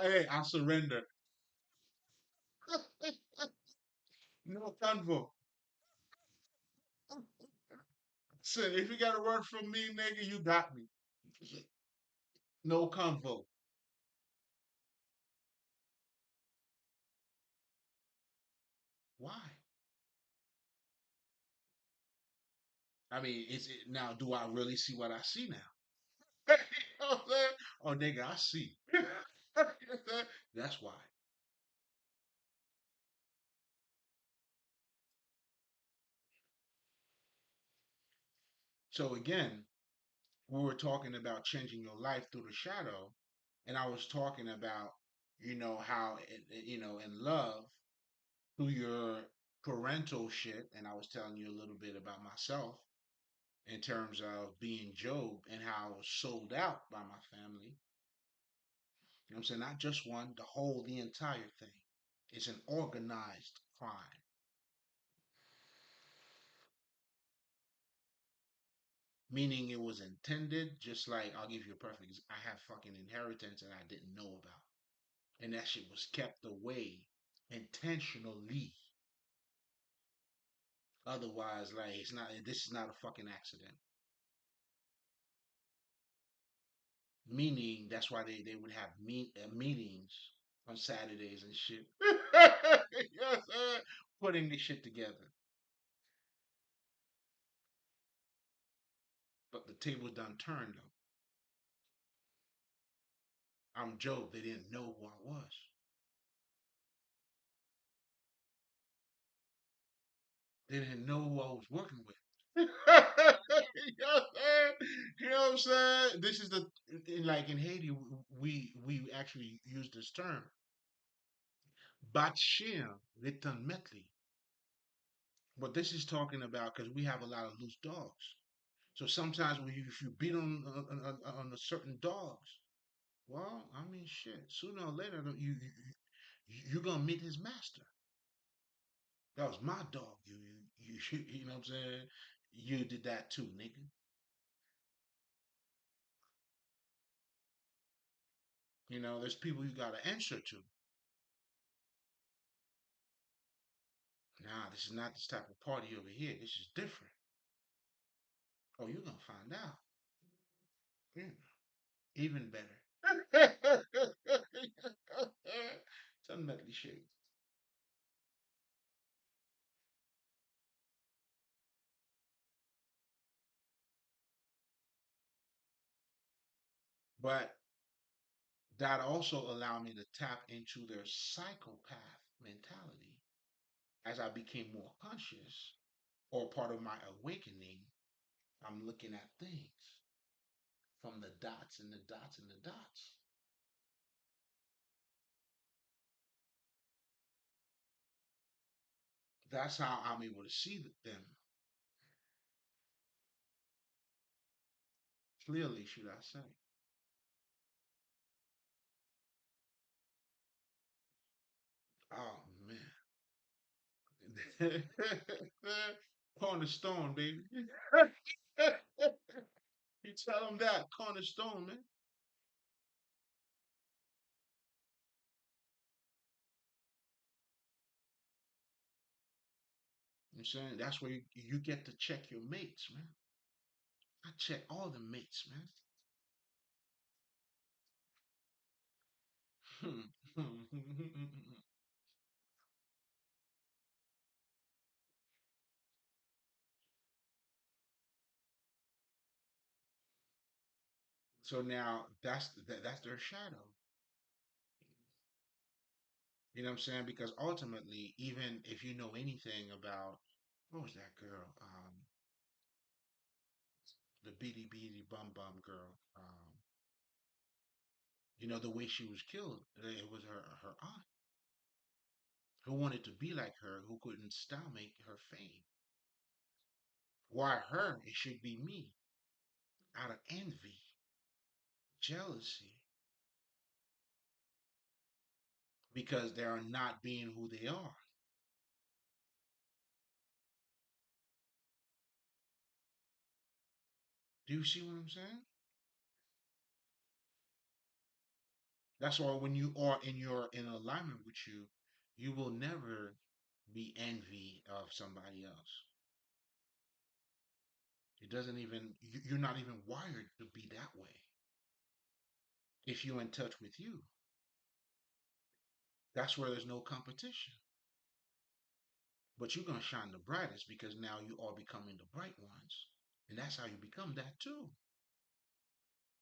Hey, I surrender. No convo. So if you got a word from me, nigga, you got me. No convo. Why? I mean, is it now? Do I really see what I see now? You know what I'm saying? Oh, nigga, I see. You know what I'm saying? That's why. So again, we were talking about changing your life through the shadow, and I was talking about, how in love through your parental shit, and I was telling you a little bit about myself in terms of being Job and how I was sold out by my family. You know what I'm saying? Not just one, the entire thing. It's an organized crime. Meaning it was intended, just like I'll give you a perfect. I have fucking inheritance and I didn't know about, and that shit was kept away intentionally. Otherwise, like it's not. This is not a fucking accident. Meaning that's why they would have meetings on Saturdays and shit. You know what I'm saying? Putting this shit together. But the tables done turned though. I'm Job. They didn't know who I was. They didn't know who I was working with. You know what I'm saying? You know what I'm saying? This is like in Haiti, we actually use this term, batshir return metli. But this is talking about because we have a lot of loose dogs. So sometimes if you beat on a certain dogs, well, I mean, shit. Sooner or later, you're gonna meet his master. That was my dog. You know what I'm saying? You did that too, nigga. You know, there's people you gotta answer to. Nah, this is not this type of party over here. This is different. Oh, you're gonna find out. Yeah, even better. It's unmetly shit. But that also allowed me to tap into their psychopath mentality as I became more conscious or part of my awakening. I'm looking at things from the dots and the dots and the dots. That's how I'm able to see them clearly, should I say. Oh, man. Cornerstone, baby. You tell them that, cornerstone, man. You know what I'm saying? That's where you get to check your mates, man. I check all the mates, man. So now that's their shadow. You know what I'm saying? Because ultimately, even if you know anything about what was that girl? The beady beady bum bum girl. The way she was killed. It was her aunt who wanted to be like her, who couldn't stomach her fame. Why her? It should be me. Out of envy, jealousy, because they are not being who they are. Do you see what I'm saying? That's why when you are in alignment with you, you will never be envy of somebody else. It doesn't even you're not even wired to be that way. If you're in touch with you, that's where there's no competition. But you're gonna shine the brightest because now you are becoming the bright ones. And that's how you become that too.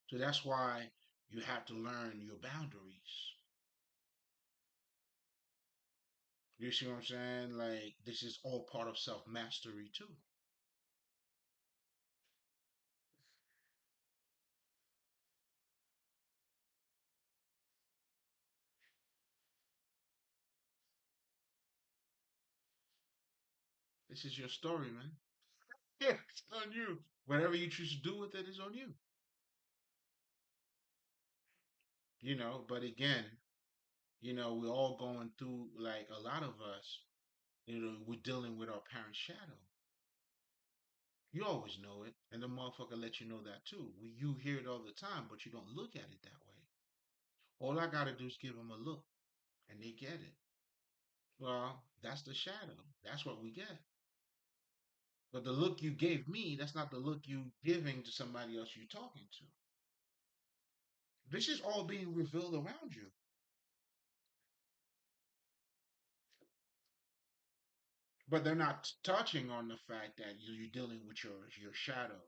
So that's why you have to learn your boundaries. You see what I'm saying? Like, this is all part of self mastery too. This is your story, man. Yeah, it's on you. Whatever you choose to do with it is on you. But again, we're all going through, like, a lot of us, we're dealing with our parents' shadow. You always know it, and the motherfucker let you know that too. You hear it all the time, but you don't look at it that way. All I gotta do is give them a look, and they get it. Well, that's the shadow. That's what we get. But the look you gave me, that's not the look you giving to somebody else you're talking to. This is all being revealed around you. But they're not touching on the fact that you're dealing with your shadow.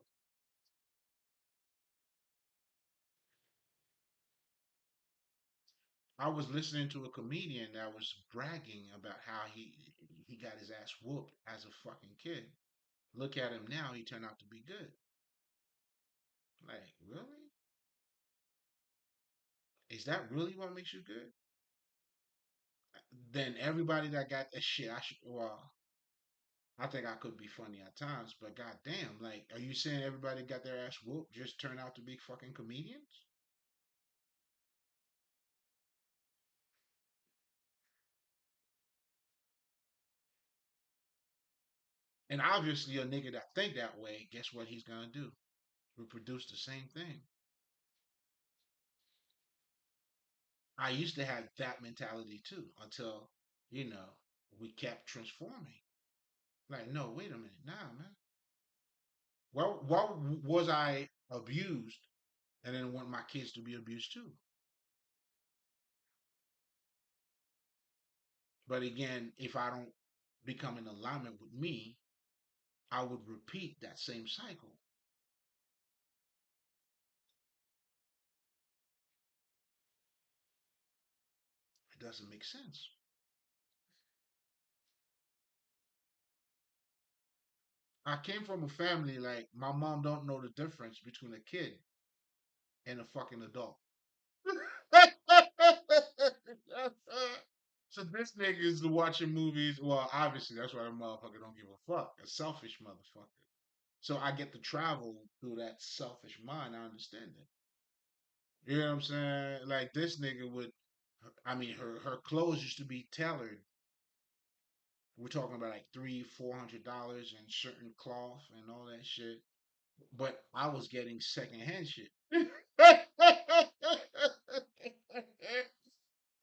I was listening to a comedian that was bragging about how he got his ass whooped as a fucking kid. Look at him now, he turned out to be good. Like, really? Is that really what makes you good? Then everybody that got that shit, I think I could be funny at times, but goddamn, like, are you saying everybody got their ass whooped just turned out to be fucking comedians? And obviously, a nigga that think that way, guess what he's gonna do? Reproduce the same thing. I used to have that mentality too until, you know, we kept transforming. Like, no, wait a minute. Nah, man. Well, why was I abused and then want my kids to be abused too? But again, if I don't become in alignment with me, I would repeat that same cycle. It doesn't make sense. I came from a family like my mom don't know the difference between a kid and a fucking adult. So this nigga is watching movies. Well, obviously that's why the motherfucker don't give a fuck. A selfish motherfucker. So I get to travel through that selfish mind. I understand it. You know what I'm saying? Like this nigga would. I mean, her clothes used to be tailored. We're talking about like $300-400 and certain cloth and all that shit. But I was getting secondhand shit.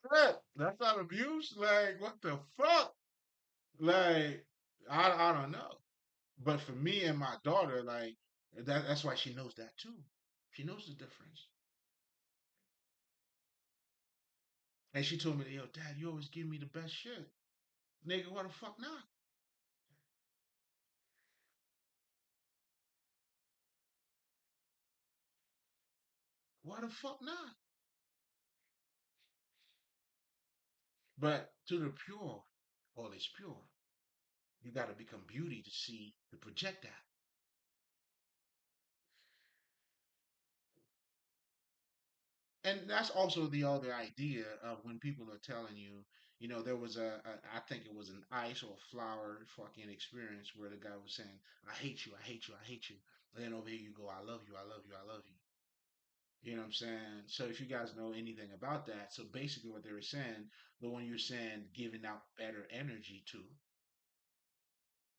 What? That's not abuse? Like, what the fuck? Like, I don't know. But for me and my daughter, like, that's why she knows that too. She knows the difference. And she told me, yo, dad, you always give me the best shit. Nigga, what the fuck not? Why the fuck not? But to the pure, all is pure. You got to become beauty to see, to project that. And that's also the other idea of when people are telling you, there was I think it was an ice or a flower fucking experience where the guy was saying, I hate you, I hate you, I hate you. And then over here you go, I love you, I love you, I love you. You know what I'm saying? So if you guys know anything about that, so basically what they were saying, the one you're saying giving out better energy to,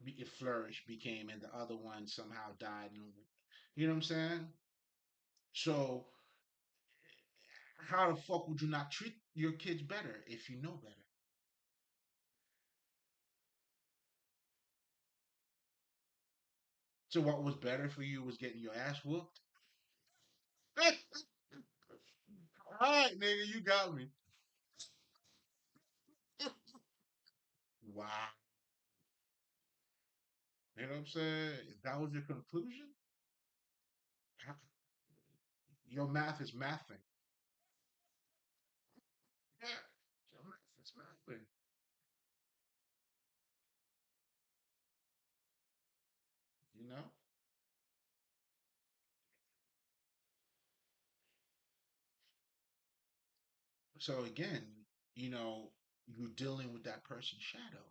it flourished, became, and the other one somehow died. You know what I'm saying? So how the fuck would you not treat your kids better if you know better? So what was better for you was getting your ass whooped? All right, nigga, you got me. Wow. You know what I'm saying? That was your conclusion? Your math is mathing. Yeah, your math is mathing. You know. So again, you're dealing with that person's shadow.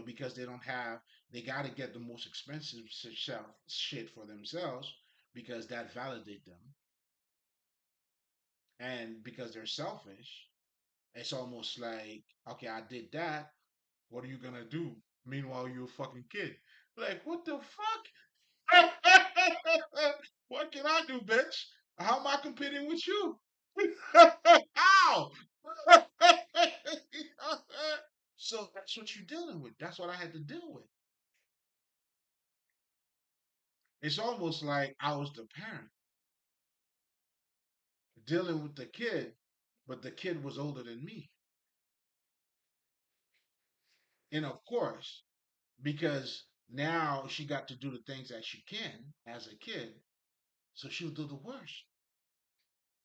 Because they got to get the most expensive shit for themselves because that validate them, and because they're selfish, it's almost like, okay, I did that. What are you gonna do? Meanwhile, you're a fucking kid. Like, what the fuck? What can I do, bitch? How am I competing with you? How? So that's what you're dealing with. That's what I had to deal with. It's almost like I was the parent dealing with the kid, but the kid was older than me. And of course, because now she got to do the things that she can as a kid, so she'll do the worst.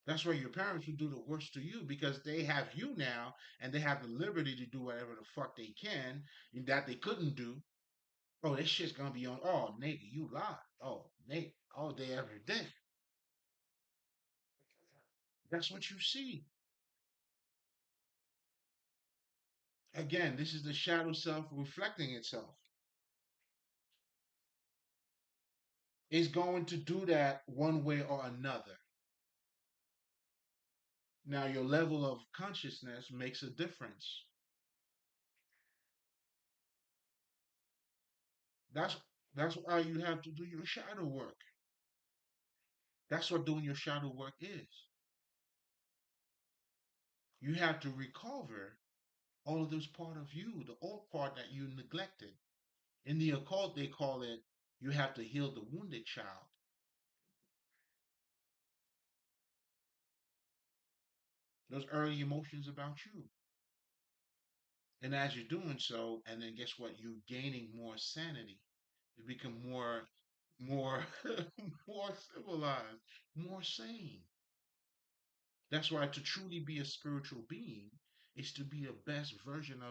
That's why your parents will do the worst to you because they have you now and they have the liberty to do whatever the fuck they can that they couldn't do. Oh, this shit's gonna be on. Oh, nigga, you lied. Oh, nigga, all day, every day. That's what you see. Again, this is the shadow self reflecting itself. It's going to do that one way or another. Now, your level of consciousness makes a difference. That's that's why you have to do your shadow work. That's what doing your shadow work is. You have to recover all of those part of you, the old part that you neglected. In the occult, they call it you have to heal the wounded child. Those early emotions about you. And as you're doing so, and then guess what? You're gaining more sanity. You become more, more civilized, more sane. That's why to truly be a spiritual being is to be the best version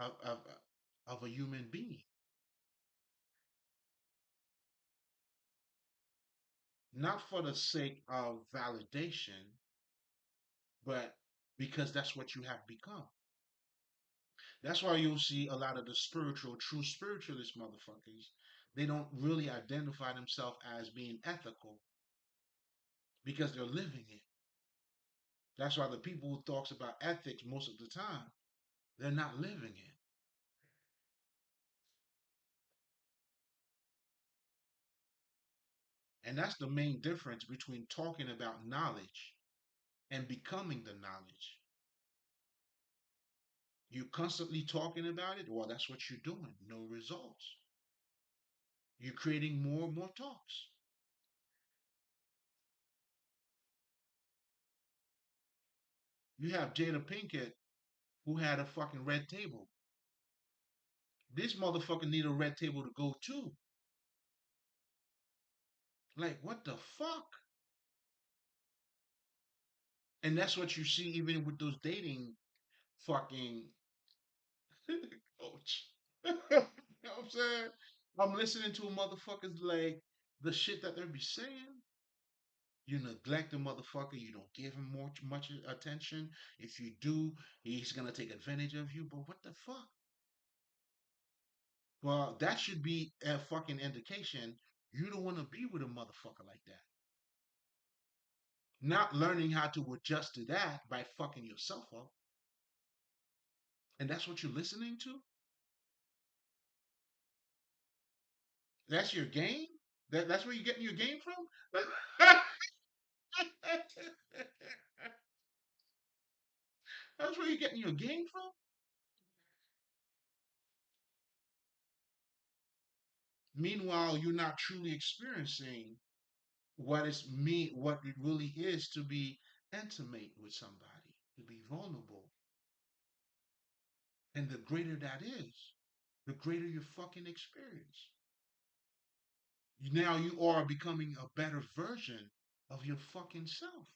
of a human being. Not for the sake of validation, but because that's what you have become. That's why you'll see a lot of the true spiritualist motherfuckers, they don't really identify themselves as being ethical because they're living it. That's why the people who talks about ethics most of the time, they're not living it. And that's the main difference between talking about knowledge and becoming the knowledge. You're constantly talking about it, well, that's what you're doing. No results. You're creating more and more talks. You have Jada Pinkett who had a fucking red table. This motherfucker need a red table to go to. Like, what the fuck? And that's what you see even with those dating fucking coach. You know what I'm saying? I'm listening to a motherfuckers like the shit that they be saying. You neglect the motherfucker. You don't give him much attention. If you do, he's gonna take advantage of you. But what the fuck? Well, that should be a fucking indication you don't want to be with a motherfucker like that. Not learning how to adjust to that by fucking yourself up. And that's what you're listening to? That's your game? That's where you're getting your game from? That's where you're getting your game from? Meanwhile, you're not truly experiencing what it really is to be intimate with somebody, to be vulnerable. And the greater that is, the greater your fucking experience. Now you are becoming a better version of your fucking self.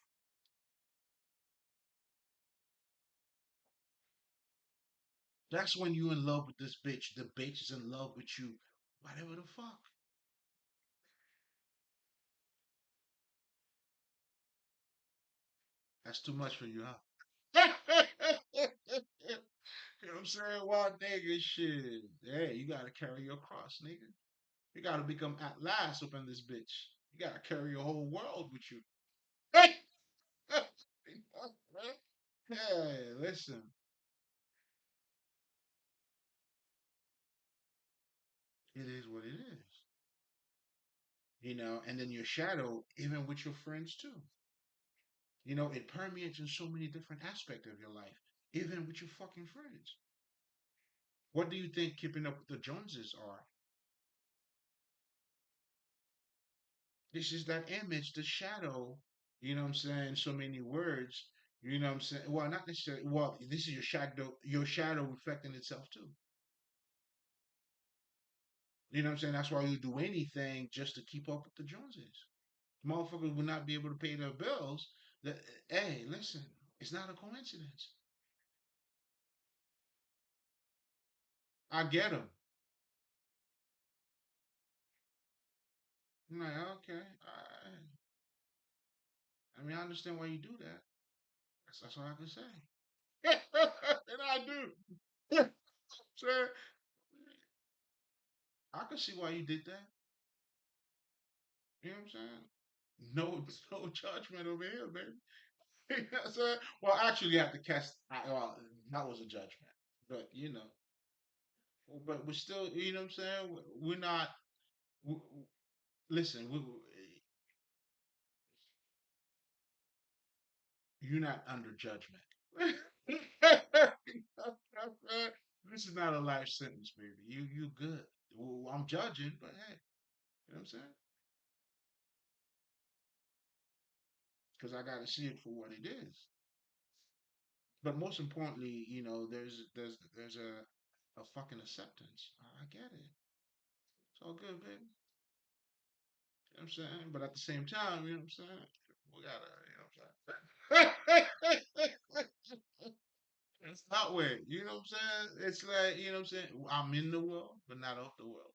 That's when you in love with this bitch. The bitch is in love with you. Whatever the fuck. That's too much for you, huh? You know what I'm saying? Well, nigga, shit. Hey, you gotta carry your cross, nigga. You gotta become at last up in this bitch. You gotta carry your whole world with you. Hey, listen. It is what it is. And then your shadow, even with your friends too. It permeates in so many different aspects of your life, even with your fucking friends. What do you think keeping up with the Joneses are? This is that image, the shadow, what I'm saying? So many words, what I'm saying? Well, not necessarily, well, this is your shadow reflecting itself too. You know what I'm saying? That's why you do anything just to keep up with the Joneses. Motherfuckers will not be able to pay their bills. That, hey, listen, it's not a coincidence. I get them. I'm like, okay, I mean, I understand why you do that. That's all I can say. And I do. Sir, I can see why you did that. You know what I'm saying? No, no judgment over here, baby. You know what I'm saying? Well, actually, you have to catch. Well, that was a judgment, but but we're still. You know what I'm saying? We're not. We, listen, you're not under judgment. This is not a life sentence, baby. You good. Well, I'm judging, but hey, you know what I'm saying? Because I got to see it for what it is. But most importantly, there's a fucking acceptance. I get it. It's all good, baby. You know what I'm saying? But at the same time, you know what I'm saying? We gotta, you know what I'm saying? It's not weird. You know what I'm saying? It's like, you know what I'm saying? I'm in the world, but not of the world.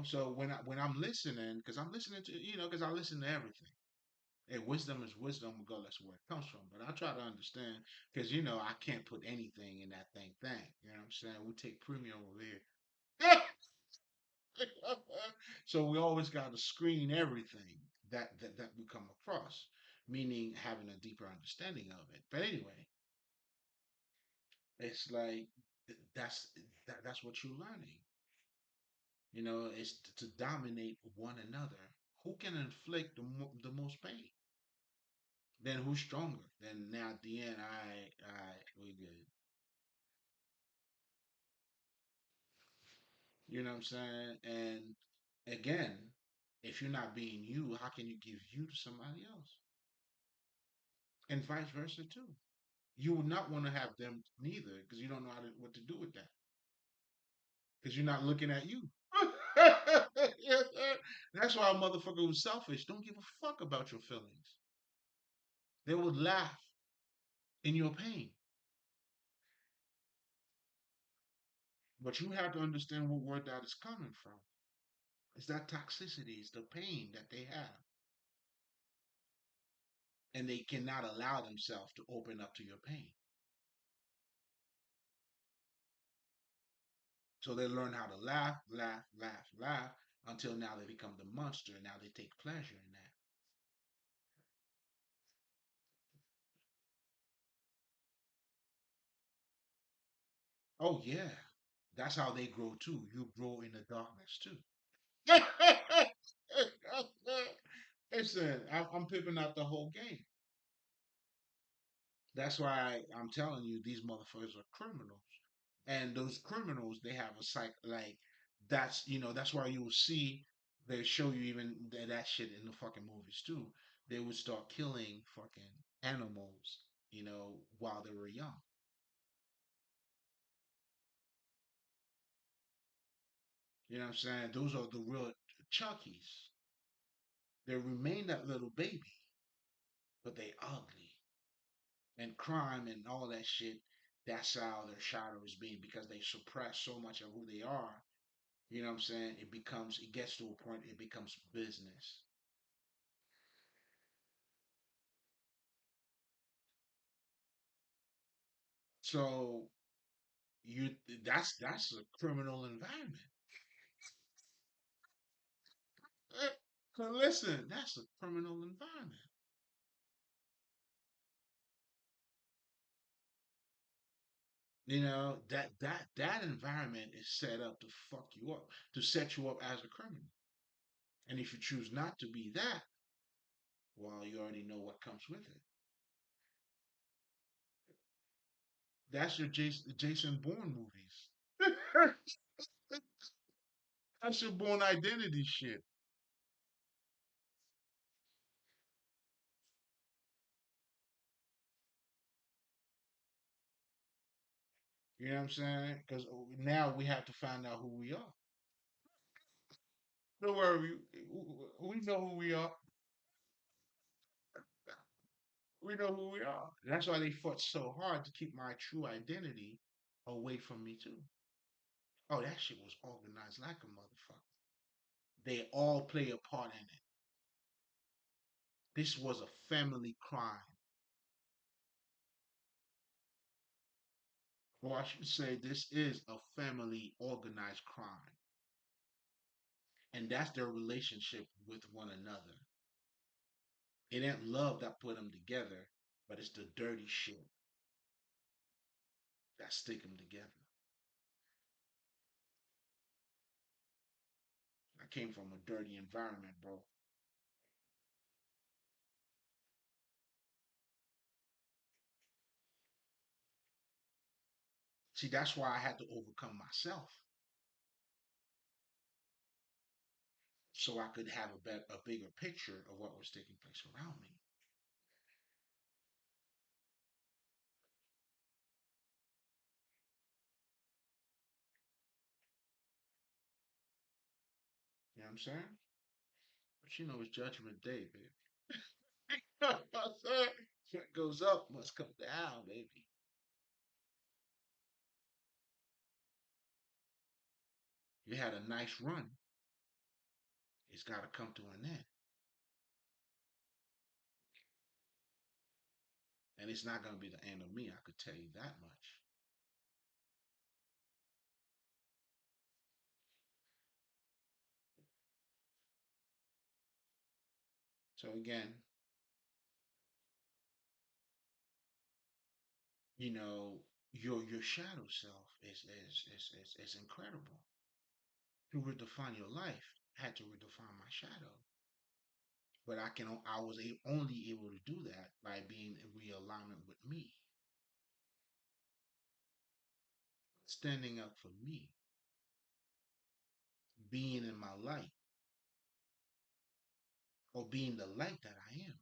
So when I'm listening, because I'm listening to, because I listen to everything. And wisdom is wisdom regardless of where it comes from. But I try to understand because I can't put anything in that thing. You know what I'm saying? We take premium over here. So we always got to screen everything that we come across, meaning having a deeper understanding of it. But anyway, it's like that's what you're learning. It's to dominate one another. Who can inflict the most pain? Then who's stronger? Then now at the end, we good. You know what I'm saying? And again, if you're not being you, how can you give you to somebody else? And vice versa too. You would not want to have them neither because you don't know what to do with that because you're not looking at you. That's why a motherfucker who's selfish don't give a fuck about your feelings. They would laugh in your pain. But you have to understand where that is coming from. It's that toxicity, it's the pain that they have. And they cannot allow themselves to open up to your pain. So they learn how to laugh, laugh, laugh, laugh until now they become the monster. And now they take pleasure in that. Oh, yeah. That's how they grow too. You grow in the darkness too. Listen, I'm pimping out the whole game. That's why I'm telling you, these motherfuckers are criminals. And those criminals, they have a psych like that's why you will see they show you even that shit in the fucking movies too. They would start killing fucking animals while they were young. You know what I'm saying? Those are the real Chuckies. They remain that little baby, but they ugly. And crime and all that shit, that's how their shadow is being because they suppress so much of who they are. You know what I'm saying? It gets to a point, it becomes business. So you that's a criminal environment. So listen, that's a criminal environment. That environment is set up to fuck you up, to set you up as a criminal. And if you choose not to be that, well, you already know what comes with it. That's your Jason Bourne movies. That's your Bourne identity shit. You know what I'm saying? Because now we have to find out who we are. Don't worry, we know who we are. We know who we are. That's why they fought so hard to keep my true identity away from me too. Oh, that shit was organized like a motherfucker. They all play a part in it. This was a family crime. Or I should say, this is a family organized crime. And that's their relationship with one another. It ain't love that put them together, but it's the dirty shit that stick them together. I came from a dirty environment, bro. See, that's why I had to overcome myself so I could have a bigger picture of what was taking place around me. You know what I'm saying? But it's Judgment Day, baby. You know what I'm saying? What goes up must come down, baby. You had a nice run. It's got to come to an end. And it's not going to be the end of me, I could tell you that much. So again, you know, your shadow self is incredible. To redefine your life, I had to redefine my shadow. But I was only able to do that by being in realignment with me, standing up for me, being in my light, or being the light that I am.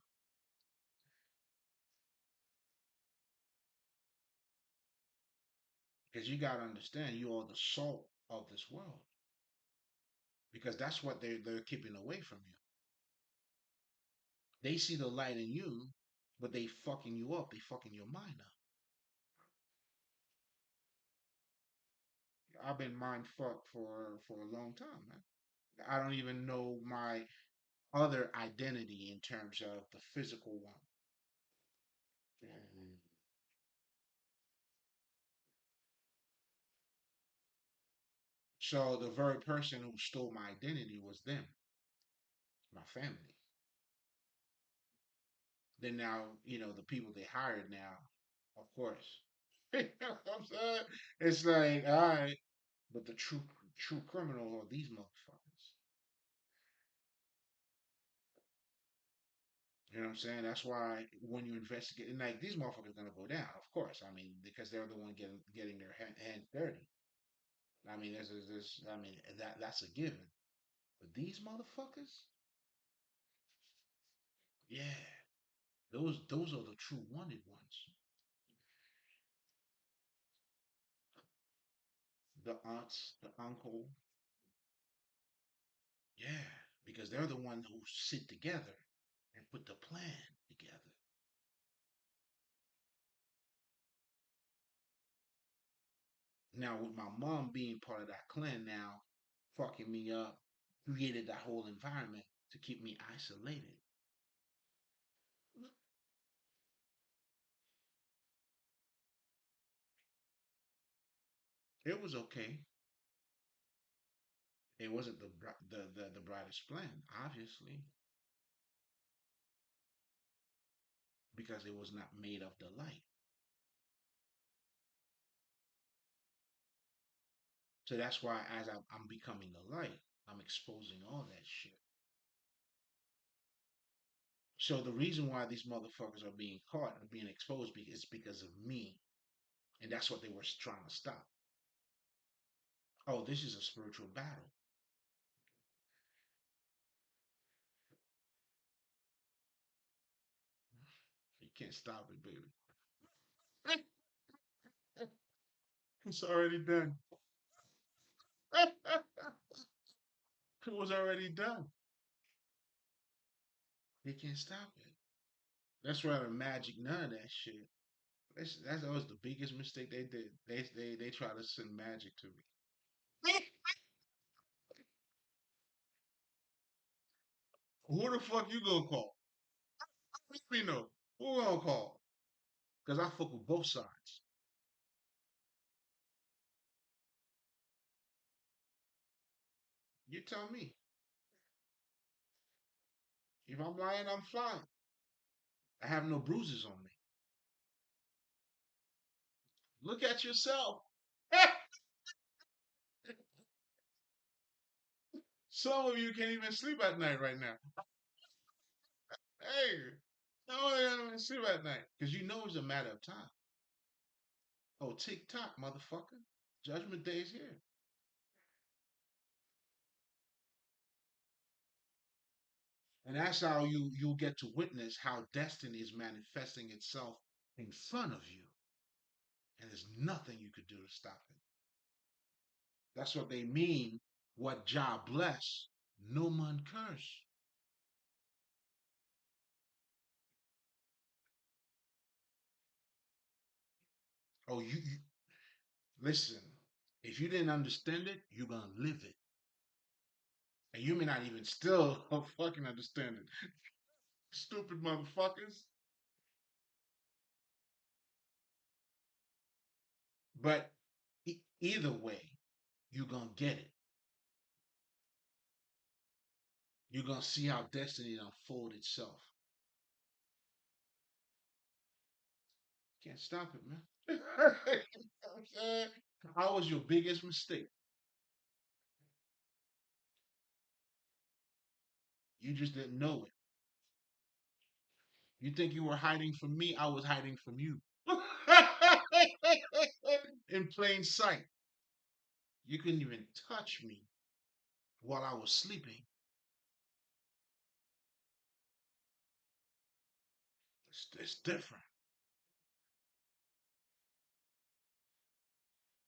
Because you got to understand, you are the salt of this world. Because that's what they're keeping away from you. They see the light in you, but they fucking you up. They fucking your mind up. I've been mind fucked for a long time, man. I don't even know my other identity in terms of the physical one. Mm. So the very person who stole my identity was them, my family. Then now, the people they hired now, of course. You know what I'm saying? It's like, all right, but the true criminal are these motherfuckers. You know what I'm saying? That's why when you investigate, and like these motherfuckers gonna go down, of course. I mean, because they're the one getting their hands dirty. I mean, I mean, that's a given. But these motherfuckers, yeah, those are the true wanted ones. the aunts, the uncle. Yeah, because they're the ones who sit together and put the plan together. Now, with my mom being part of that clan now, fucking me up, created that whole environment to keep me isolated. It was okay. It wasn't the brightest plan, obviously, because it was not made of the light. So that's why, as I'm becoming the light, I'm exposing all that shit. So the reason why these motherfuckers are being caught and being exposed is because of me, and that's what they were trying to stop. Oh, this is a spiritual battle. You can't stop it, baby. It's already done. It was already done. They can't stop it. That's why the magic, none of that shit. That's always the biggest mistake they did. They try to send magic to me. Who the fuck you gonna call? Let me know. Who gonna call? Because I fuck with both sides. You tell me. If I'm lying, I'm flying. I have no bruises on me. Look at yourself. Some of you can't even sleep at night right now. Hey, no, you can't even sleep at night because you know it's a matter of time. Oh, tick tock, motherfucker. Judgment day is here. And that's how you get to witness how destiny is manifesting itself in front of you. And there's nothing you could do to stop it. That's what they mean. What Jah bless, no man curse. Oh, you listen. If you didn't understand it, you're gonna live it. And you may not even still fucking understand it. Stupid motherfuckers. But either way, you're gonna get it. You're gonna see how destiny unfold itself. Can't stop it, man. You know what I'm saying? How was your biggest mistake? You just didn't know it. You think you were hiding from me? I was hiding from you. In plain sight. You couldn't even touch me while I was sleeping. It's different.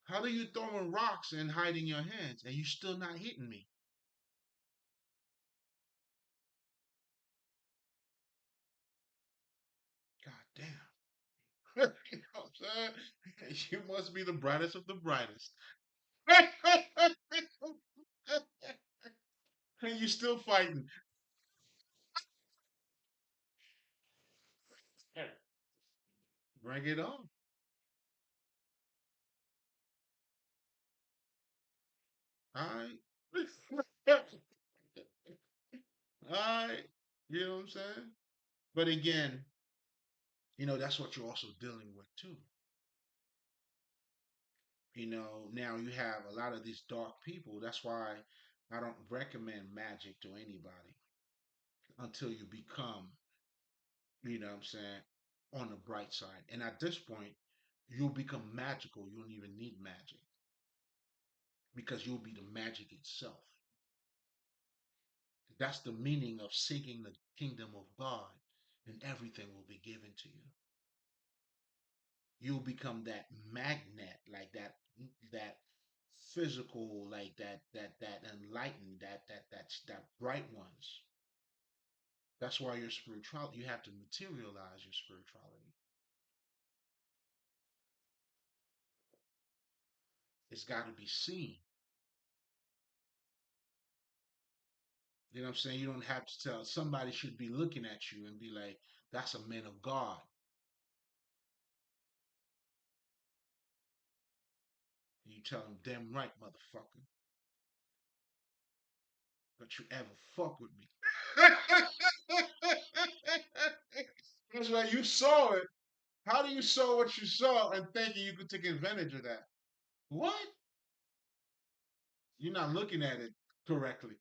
How are you throwing rocks and hiding your hands and you still not hitting me? God damn. You know what I'm saying? You must be the brightest of the brightest. And you still fighting. Bring it on. All right. All right. You know what I'm saying? But again, that's what you're also dealing with too. Now you have a lot of these dark people. That's why I don't recommend magic to anybody until you become, what I'm saying, on the bright side. And at this point, you'll become magical. You don't even need magic because you'll be the magic itself. That's the meaning of seeking the kingdom of God, and everything will be given to you. You'll become that magnet, like that physical, like that enlightened, that bright ones. That's why your spirituality, you have to materialize your spirituality. It's got to be seen. You know what I'm saying? You don't have to tell, somebody should be looking at you and be like, that's a man of God. And you tell them, damn right, motherfucker. Don't you ever fuck with me. That's why you saw it. How do you saw what you saw and thinking you could take advantage of that? What? You're not looking at it correctly.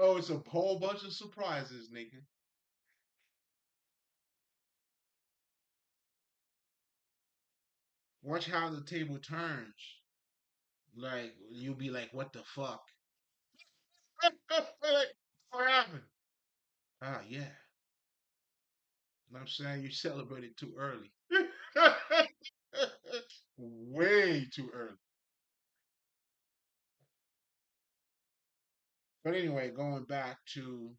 Oh, it's a whole bunch of surprises, nigga. Watch how the table turns. Like you'll be like, "What the fuck? What happened?" Ah, yeah. You know what I'm saying, you celebrated too early. Way too early. But anyway, going back to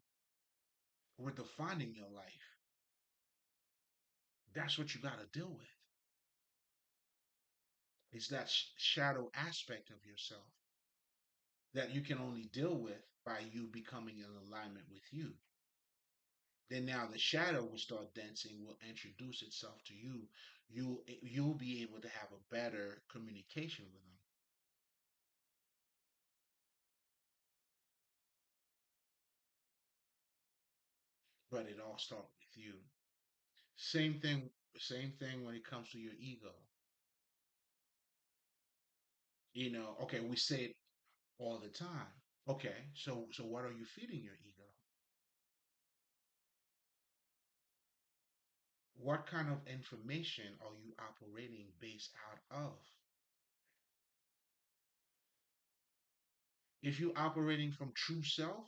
redefining your life, that's what you got to deal with. It's that shadow aspect of yourself that you can only deal with by you becoming in alignment with you. Then now the shadow will start dancing, will introduce itself to you. You'll be able to have a better communication with them. But it all starts with you. Same thing, same thing when it comes to your ego. Okay, we say it all the time. Okay, so what are you feeding your ego? What kind of information are you operating based out of? If you're operating from true self,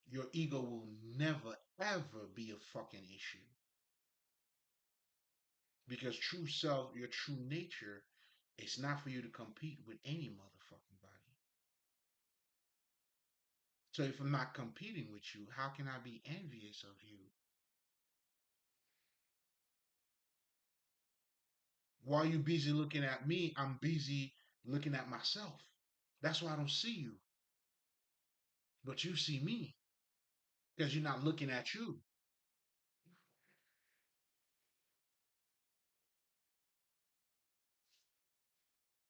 your ego will never ever be a fucking issue. Because true self, your true nature, it's not for you to compete with any motherfucking body. So if I'm not competing with you, how can I be envious of you? While you busy looking at me, I'm busy looking at myself. That's why I don't see you. But you see me because you're not looking at you.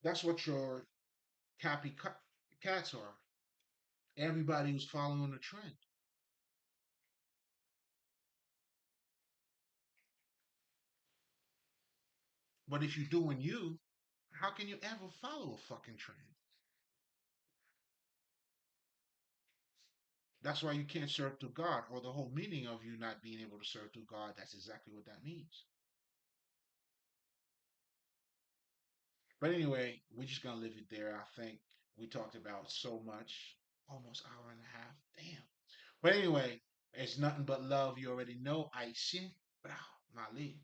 That's what your cats are. Everybody who's following the trend. But if you're doing you, how can you ever follow a fucking trend? That's why you can't serve to God, or the whole meaning of you not being able to serve to God. That's exactly what that means. But anyway, we're just gonna leave it there. I think we talked about so much, almost hour and a half. Damn. But anyway, it's nothing but love. You already know. I see. Mali.